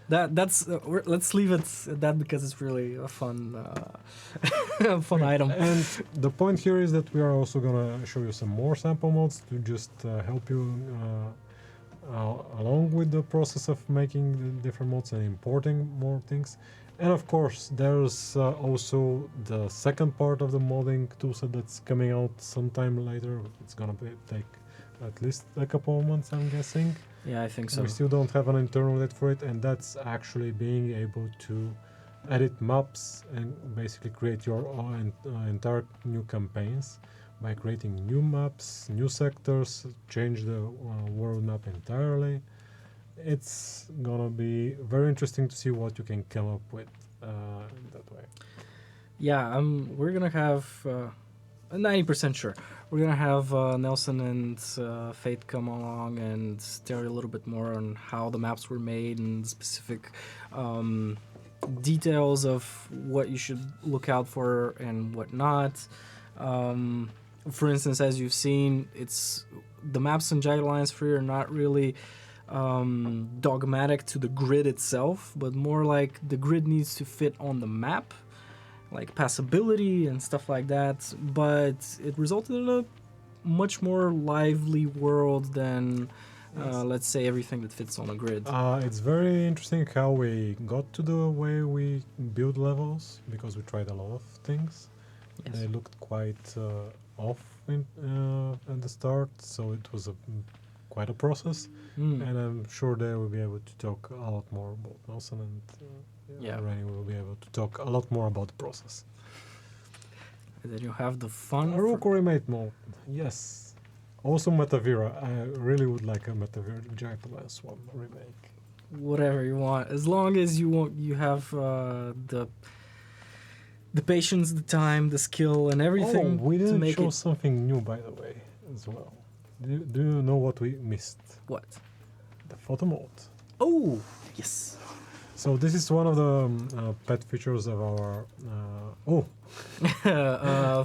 Speaker 1: That's let's leave it at that because it's really a fun fun item.
Speaker 2: And the point here is that we are also gonna show you some more sample mods to just help you along with the process of making the different mods and importing more things. And of course, there's also the second part of the modding toolset that's coming out sometime later. It's gonna take at least a couple of months, I'm guessing.
Speaker 1: Yeah, I think so.
Speaker 2: We still don't have an internal date for it, and that's actually being able to edit maps and basically create your own entire new campaigns by creating new maps, new sectors, change the world map entirely. It's gonna be very interesting to see what you can come up with that way.
Speaker 1: Yeah, we're gonna have 90% sure. We're gonna have Nelson and Faith come along and tell you a little bit more on how the maps were made and specific details of what you should look out for and what not. For instance, as you've seen, it's the maps in Jagged Alliance 3 are not really dogmatic to the grid itself, but more like the grid needs to fit on the map, like passability and stuff like that. But it resulted in a much more lively world than, let's say, everything that fits on a grid.
Speaker 2: It's very interesting how we got to the way we build levels, because we tried a lot of things.
Speaker 1: Yes.
Speaker 2: They looked quite off at the start, so it was quite a process. And I'm sure they will be able to talk a lot more about Nelson, and Rennie will be able to talk a lot more about the process.
Speaker 1: And then you have the fun.
Speaker 2: Roku remake mode, yes. Also Metavira. I really would like a Metavira Jagged Alliance 1 remake.
Speaker 1: Whatever you want, as long as you have the patience, the time, the skill, and everything.
Speaker 2: Oh, we
Speaker 1: to
Speaker 2: didn't
Speaker 1: make
Speaker 2: show
Speaker 1: it.
Speaker 2: something new, by the way, as well. Do you know what we missed?
Speaker 1: What?
Speaker 2: The photo mode.
Speaker 1: Oh, yes.
Speaker 2: So this is one of the pet features of our...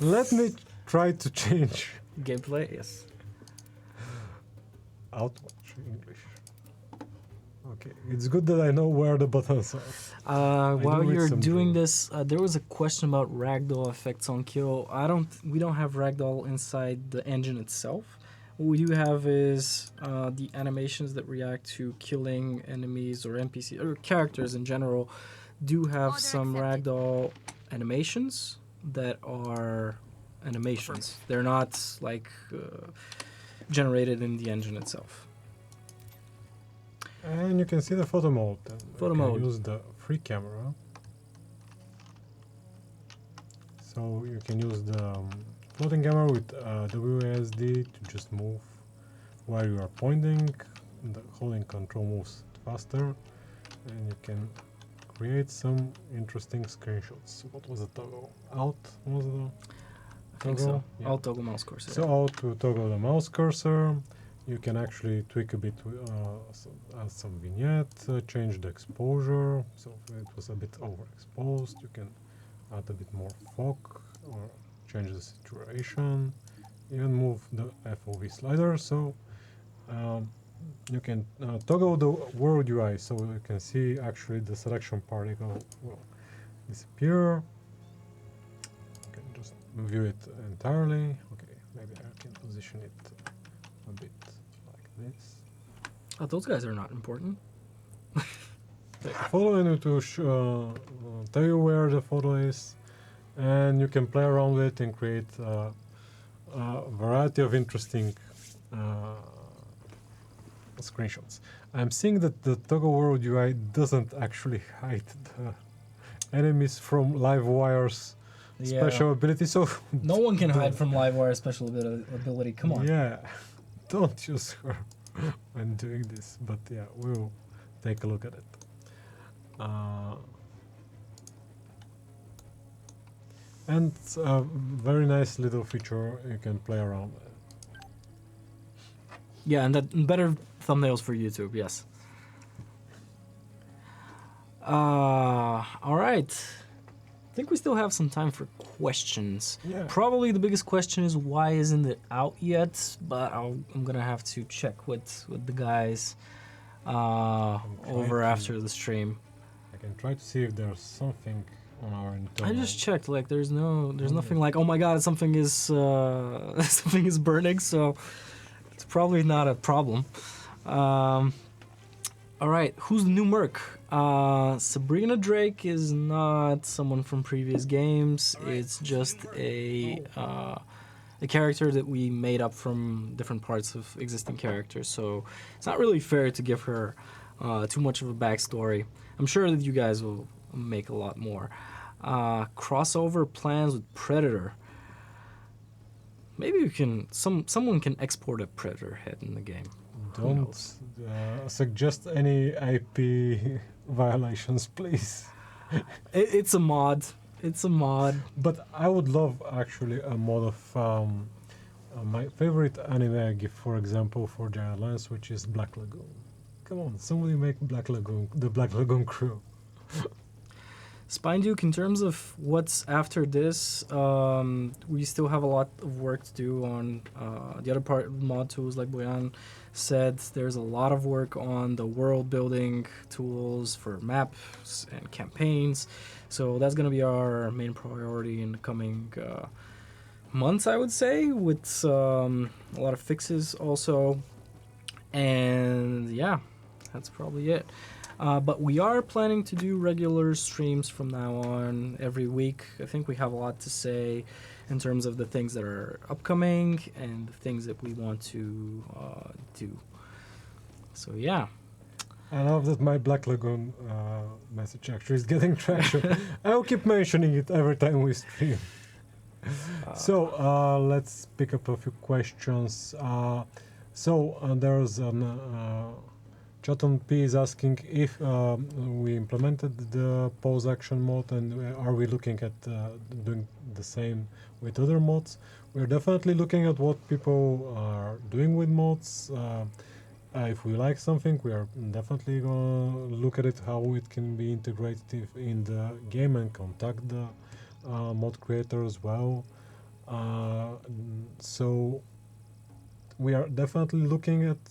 Speaker 2: Let me try to change.
Speaker 1: Gameplay, yes.
Speaker 2: Outwatch English. Okay, it's good that I know where the buttons are.
Speaker 1: While
Speaker 2: do read
Speaker 1: you're
Speaker 2: some
Speaker 1: doing
Speaker 2: German.
Speaker 1: this, there was a question about ragdoll effects on kill. We don't have ragdoll inside the engine itself. What we do have is the animations that react to killing enemies or NPC or characters in general do have
Speaker 8: Order
Speaker 1: some
Speaker 8: accepted.
Speaker 1: ragdoll animations that are animations. They're not like generated in the engine itself.
Speaker 2: And you can see the photo mode. And
Speaker 1: Photo
Speaker 2: you can
Speaker 1: mode.
Speaker 2: use the free camera. So you can use the floating camera with WASD to just move where you are pointing. The holding control moves faster, and you can create some interesting screenshots. What was the toggle? Alt was the
Speaker 1: I think so.
Speaker 2: toggle? Yeah.
Speaker 1: Alt toggle mouse cursor.
Speaker 2: So out to toggle the mouse cursor, you can actually tweak a bit, add some vignette, change the exposure. So if it was a bit overexposed, you can add a bit more fog or change the saturation. Even move the FOV slider. So you can toggle the world UI, so you can see actually the selection particle will disappear. You can just view it entirely. Okay, maybe I can position it a bit like this.
Speaker 1: Oh, those guys are not important.
Speaker 2: Photo, I need to tell you where the photo is, and you can play around with it and create a variety of interesting screenshots. I'm seeing that the toggle world UI doesn't actually hide the enemies from Livewire's special ability, so
Speaker 1: No one can hide from Livewire special ability. Come on.
Speaker 2: yeah, don't use her when doing this. But yeah, we'll take a look at it. And it's a very nice little feature you can play around with.
Speaker 1: Yeah, and that better thumbnails for YouTube. Yes. All right. I think we still have some time for questions.
Speaker 2: Yeah.
Speaker 1: Probably the biggest question is why isn't it out yet? But I'm gonna have to check with the guys over
Speaker 2: to-
Speaker 1: after the stream.
Speaker 2: I can try to see if there's something on our internal.
Speaker 1: I just checked. Like, there's nothing like, oh my god, something is something is burning. So it's probably not a problem. All right, who's the new merc? Sabrina Drake is not someone from previous games. It's just a character that we made up from different parts of existing characters. So it's not really fair to give her too much of a backstory. I'm sure that you guys will make a lot more. Crossover plans with Predator. Maybe you can. Someone can export a Predator head in the game. Who
Speaker 2: Don't
Speaker 1: knows?
Speaker 2: suggest any IP violations, please.
Speaker 1: It's a mod. It's a mod.
Speaker 2: But I would love actually a mod of my favorite anime GIF, for example, for Giant Lance, which is Black Lagoon. Come on, somebody make Black Lagoon, the Black Lagoon crew.
Speaker 1: Spine Duke, in terms of what's after this, we still have a lot of work to do on the other part mod tools, like Boyan said. There's a lot of work on the world building tools for maps and campaigns. So that's going to be our main priority in the coming months, I would say, with a lot of fixes also. And yeah, that's probably it. But we are planning to do regular streams from now on every week. I think we have a lot to say in terms of the things that are upcoming and the things that we want to do. So yeah.
Speaker 2: I love that my Black Lagoon message actually is getting traction. I'll keep mentioning it every time we stream. So let's pick up a few questions. There's an Chaton P is asking if we implemented the pause action mode, and are we looking at doing the same with other mods? We're definitely looking at what people are doing with mods. If we like something, we are definitely going to look at it, how it can be integrated in the game, and contact the mod creator as well. So we are definitely looking at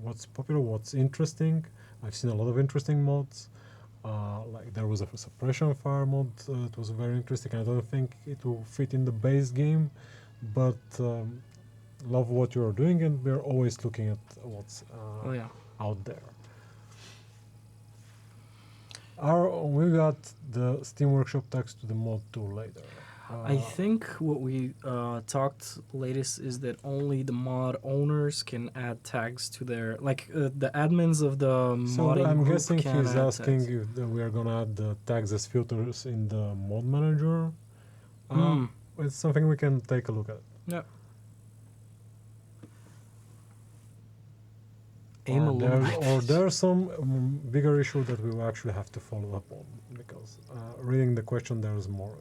Speaker 2: what's popular, what's interesting. I've seen a lot of interesting mods. Like there was a suppression fire mod that was very interesting. I don't think it will fit in the base game, but love what you're doing, and we're always looking at what's
Speaker 1: Oh yeah.
Speaker 2: out there. We got the Steam Workshop tags to the mod tool later.
Speaker 1: I think what we talked latest is that only the mod owners can add tags to their, like the admins of the
Speaker 2: So
Speaker 1: modding
Speaker 2: I'm
Speaker 1: group
Speaker 2: guessing
Speaker 1: can
Speaker 2: he's
Speaker 1: add
Speaker 2: asking
Speaker 1: tags.
Speaker 2: if we are gonna add the tags as filters in the mod manager. It's something we can take a look at.
Speaker 1: Yeah. Aim alone.
Speaker 2: Or there's some bigger issue that we will actually have to follow up on, because reading the question there's more.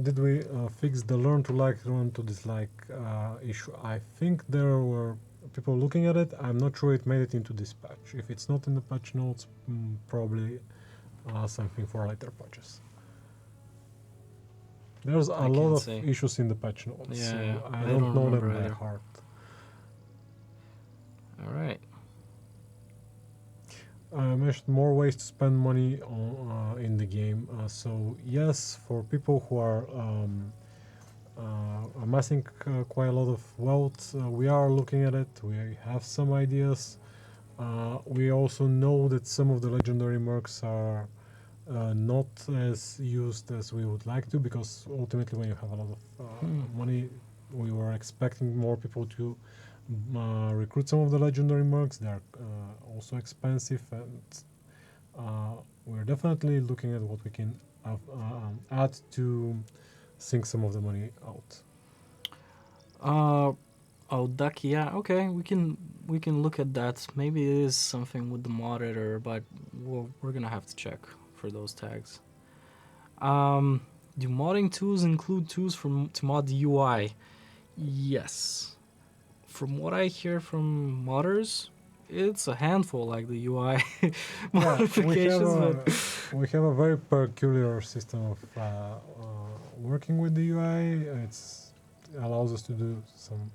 Speaker 2: Did we fix the learn to like, learn to dislike issue? I think there were people looking at it. I'm not sure it made it into this patch. If it's not in the patch notes, probably something for later patches. There's a lot of issues in the patch notes,
Speaker 1: Yeah,
Speaker 2: so I
Speaker 1: I
Speaker 2: don't
Speaker 1: don't
Speaker 2: know them
Speaker 1: remember
Speaker 2: by
Speaker 1: either.
Speaker 2: heart.
Speaker 1: All right.
Speaker 2: I mentioned more ways to spend money on, in the game. So yes, for people who are amassing quite a lot of wealth, we are looking at it. We have some ideas. We also know that some of the legendary mercs are not as used as we would like to, because ultimately when you have a lot of money, we were expecting more people to recruit some of the legendary mercs. They are also expensive, and we're definitely looking at what we can add to sink some of the money out.
Speaker 1: Oh, duck. Yeah. Okay. We can look at that. Maybe it is something with the mod editor, but we're gonna have to check for those tags. Do modding tools include tools to mod the UI? Yes. From what I hear from modders, it's a handful, like the UI modifications.
Speaker 2: We have a very peculiar system of working with the UI. It allows us to do some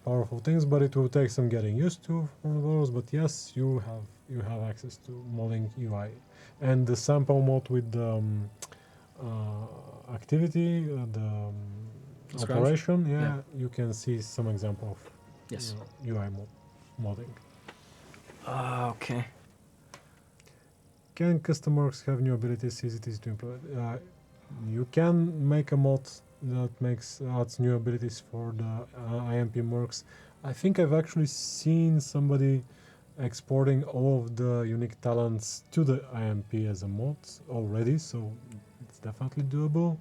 Speaker 2: powerful things, but it will take some getting used to for those. But yes, you have access to modding UI, and the sample mod with the activity, the operation. Yeah, you can see some example of UI modding.
Speaker 1: Okay.
Speaker 2: Can custom mercs have new abilities? Is it easy to implement? You can make a mod that adds new abilities for the IMP mercs. I think I've actually seen somebody exporting all of the unique talents to the IMP as a mod already, so it's definitely doable.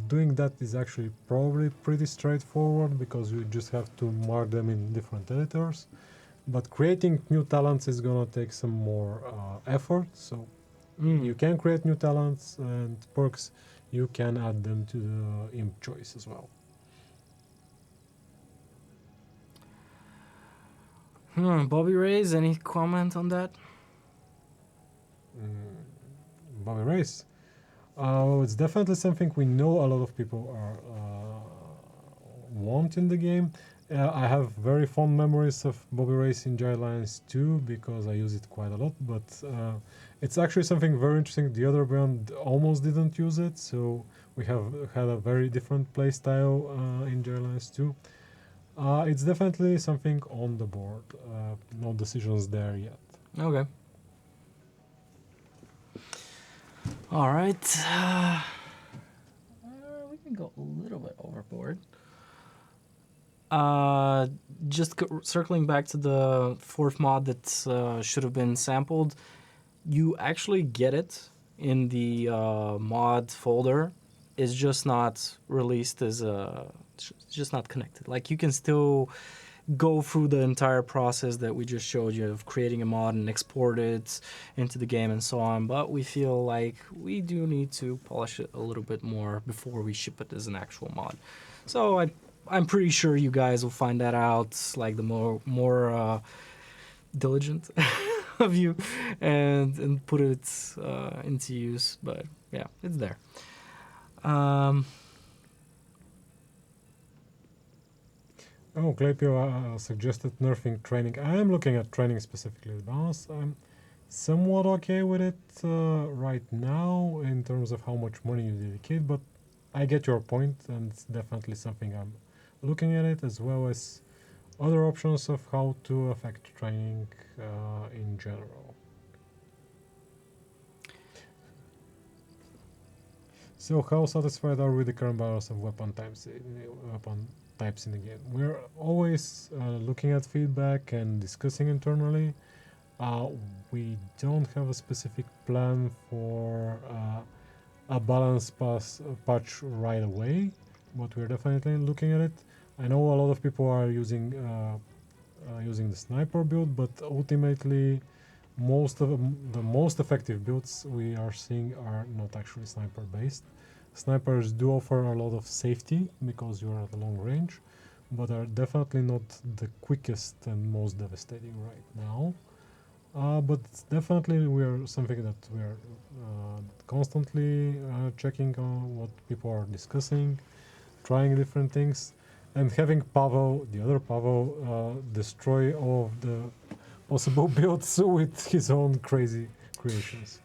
Speaker 2: Doing that is actually probably pretty straightforward, because you just have to mark them in different editors. But creating new talents is gonna take some more effort, so you can create new talents and perks. You can add them to the imp choice as well.
Speaker 1: Bobby Rays, any comment on that?
Speaker 2: Bobby Race. It's definitely something we know a lot of people are want in the game. I have very fond memories of Bobby Race in Giant Lions 2 because I use it quite a lot, but it's actually something very interesting. The other brand almost didn't use it, so we have had a very different play style in Giant Lions 2. It's definitely something on the board. No decisions there yet.
Speaker 1: Okay. All right. We can go a little bit overboard. Just circling back to the fourth mod that should have been sampled, you actually get it in the mod folder. It's just not released as it's just not connected. Like, you can still go through the entire process that we just showed you of creating a mod and export it into the game and so on, but we feel like we do need to polish it a little bit more before we ship it as an actual mod. So I'm pretty sure you guys will find that out, like the more diligent of you, and put it into use. But yeah, it's there.
Speaker 2: Oh, Claypio suggested nerfing training. I am looking at training specifically, to be honest. I'm somewhat okay with it right now in terms of how much money you dedicate, but I get your point, and it's definitely something I'm looking at it, as well as other options of how to affect training in general. So how satisfied are we with the current balance of weapon types in the game? We're always looking at feedback and discussing internally. We don't have a specific plan for a balance patch right away, but we're definitely looking at it. I know a lot of people are using the sniper build, but ultimately most of the most effective builds we are seeing are not actually sniper based. Snipers do offer a lot of safety because you're at a long range, but are definitely not the quickest and most devastating right now. But definitely we're something that we're constantly checking on what people are discussing, trying different things, and having Pavel, the other Pavel, destroy all of the possible builds with his own crazy creations.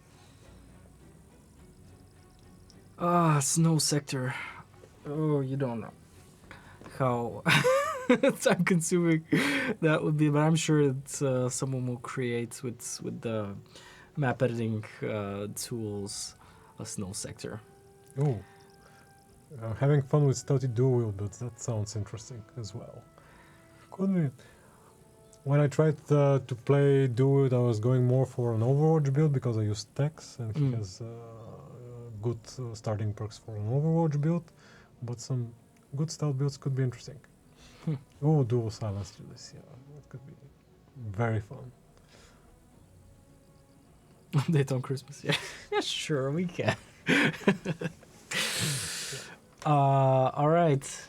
Speaker 1: Snow sector. Oh, you don't know how time consuming that would be, but I'm sure it's someone will create with the map editing tools a snow sector.
Speaker 2: Oh, having fun with stealthy dual wield builds, that sounds interesting as well. Could be. When I tried to play dual wield, I was going more for an Overwatch build because I use Tex and he has good starting perks for an Overwatch build, but some good stealth builds could be interesting. Oh, dual silence to this, yeah, that could be very fun.
Speaker 1: Update on Christmas, yeah. Yeah, sure, we can. All right.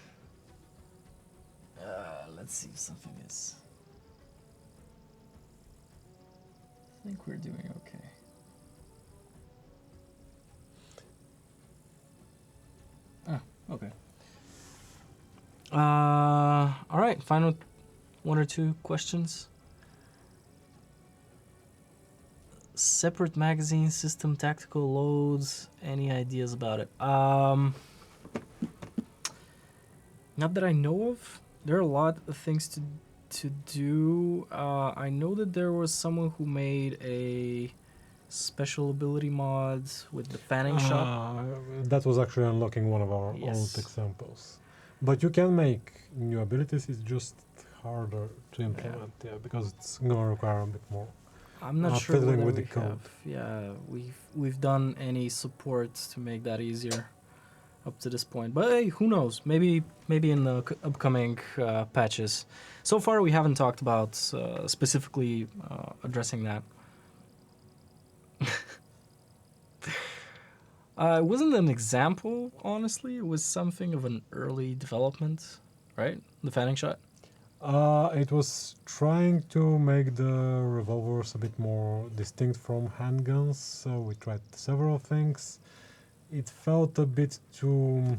Speaker 1: Let's see if something is. I think we're doing okay. Okay. All right, final one or two questions. Separate magazine system, tactical loads, any ideas about it? Not that I know of. There are a lot of things to do. I know that there was someone who made a special ability mod with the fanning shot.
Speaker 2: That was actually unlocking one of our old examples. But you can make new abilities, it's just harder to implement, because it's gonna require a bit more.
Speaker 1: I'm not sure
Speaker 2: fiddling
Speaker 1: whether
Speaker 2: with
Speaker 1: we
Speaker 2: the code.
Speaker 1: Yeah, we've done any support to make that easier up to this point. But hey, who knows? Maybe in the upcoming patches. So far, we haven't talked about specifically addressing that. It wasn't an example, honestly. It was something of an early development, right? The fanning shot.
Speaker 2: It was trying to make the revolvers a bit more distinct from handguns, so we tried several things. It felt a bit too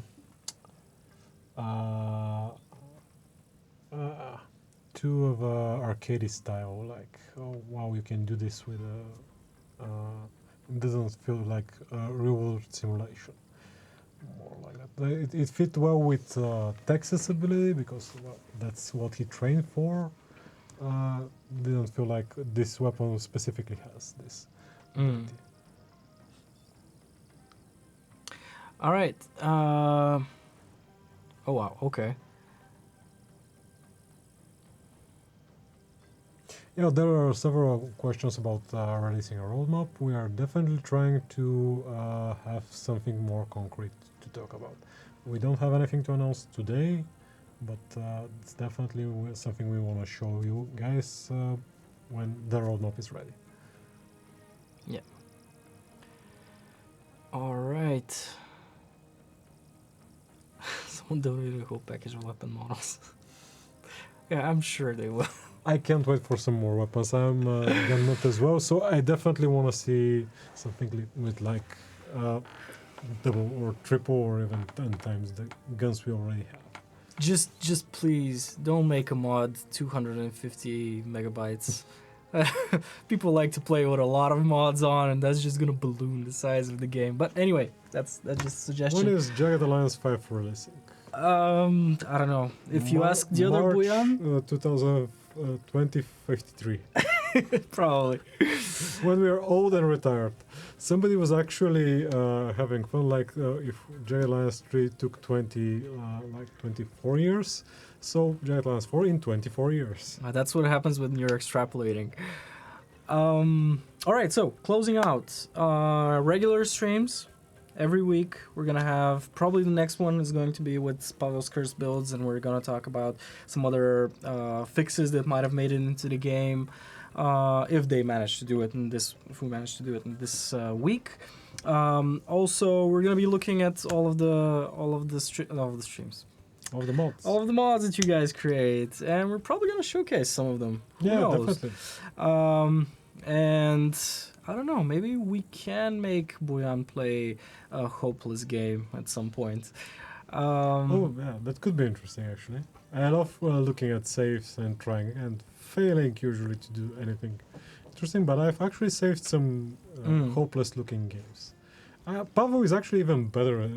Speaker 2: too of a arcade style, like, oh wow, you can do this with a it doesn't feel like a real world simulation. More like that. It fit well with Texas ability because that's what he trained for. Didn't feel like this weapon specifically has this ability.
Speaker 1: All right. Oh wow. Okay.
Speaker 2: Yeah, there are several questions about releasing a roadmap. We are definitely trying to have something more concrete to talk about. We don't have anything to announce today, but it's definitely something we want to show you guys when the roadmap is ready.
Speaker 1: Yeah. All right. Someone donated a whole package of weapon models. Yeah, I'm sure they will.
Speaker 2: I can't wait for some more weapons. I'm gun nut as well, so I definitely want to see something with like double or triple or even 10 times the guns we already have.
Speaker 1: Just please don't make a mod 250 megabytes. People like to play with a lot of mods on, and that's just gonna balloon the size of the game. But anyway, that's just a suggestion.
Speaker 2: When is Jagged Alliance 5 releasing?
Speaker 1: I don't know. If you ask the other
Speaker 2: March,
Speaker 1: Boyan,
Speaker 2: 2053.
Speaker 1: probably.
Speaker 2: When we are old and retired. Somebody was actually having fun, like if Jagged Alliance 3 took 24 years, so Jagged Alliance 4 in 24 years.
Speaker 1: That's what happens when you're extrapolating. All right, so closing out, regular streams. Every week we're gonna have, probably the next one is going to be with Pavel's Cursed Builds, and we're gonna talk about some other fixes that might have made it into the game, if they manage to do it in this, if we manage to do it in this week. Also, we're gonna be looking at all of the streams,
Speaker 2: All the mods.
Speaker 1: all of the mods that you guys create, and we're probably gonna showcase some of them. Who
Speaker 2: Yeah,
Speaker 1: knows?
Speaker 2: definitely.
Speaker 1: And I don't know, maybe we can make Boyan play a hopeless game at some point.
Speaker 2: Oh, yeah, that could be interesting actually. I love looking at saves and trying and failing usually to do anything interesting, but I've actually saved some hopeless looking games. Pavel is actually even better at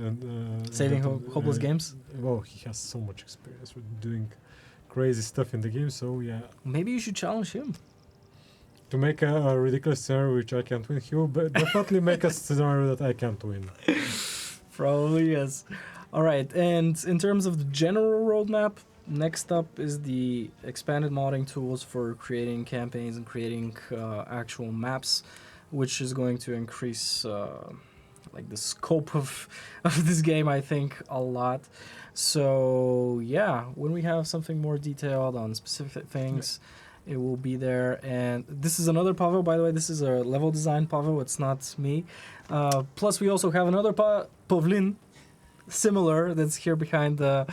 Speaker 1: Saving hopeless games?
Speaker 2: Well, he has so much experience with doing crazy stuff in the game, so yeah.
Speaker 1: Maybe you should challenge him.
Speaker 2: To make a ridiculous scenario which I can't win, he will definitely make a scenario that I can't win.
Speaker 1: Probably yes. All right, and in terms of the general roadmap, next up is the expanded modding tools for creating campaigns and creating actual maps, which is going to increase like the scope of this game, I think, a lot. So yeah, when we have something more detailed on specific things, it will be there. And this is another Pavel, by the way. This is a level design Pavel. It's not me. Plus, we also have another Pavlin, similar, that's here behind the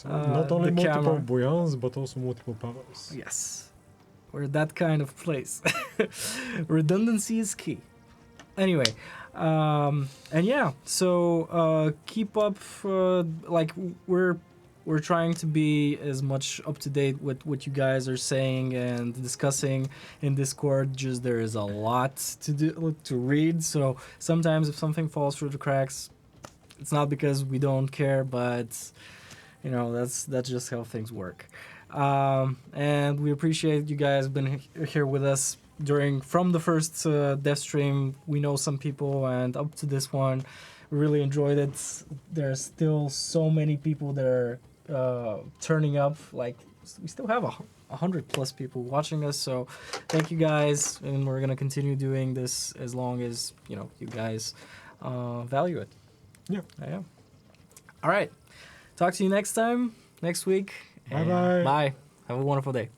Speaker 2: So not only
Speaker 1: the
Speaker 2: multiple
Speaker 1: camera.
Speaker 2: Boyans, but also multiple Pavels.
Speaker 1: Yes, we're that kind of place. Redundancy is key. Anyway, and yeah, so keep up. Like we're trying to be as much up to date with what you guys are saying and discussing in Discord. Just there is a lot to do, to read. So sometimes if something falls through the cracks, it's not because we don't care, but you know that's just how things work. And we appreciate you guys been here with us from the first dev stream. We know some people, and up to this one, we really enjoyed it. There's still so many people that are turning up. Like we still have 100+ people watching us. So thank you guys, and we're gonna continue doing this as long as you guys value it.
Speaker 2: Yeah.
Speaker 1: Yeah. All right. Talk to you next time, next week.
Speaker 2: Bye-bye.
Speaker 1: Bye. Have a wonderful day.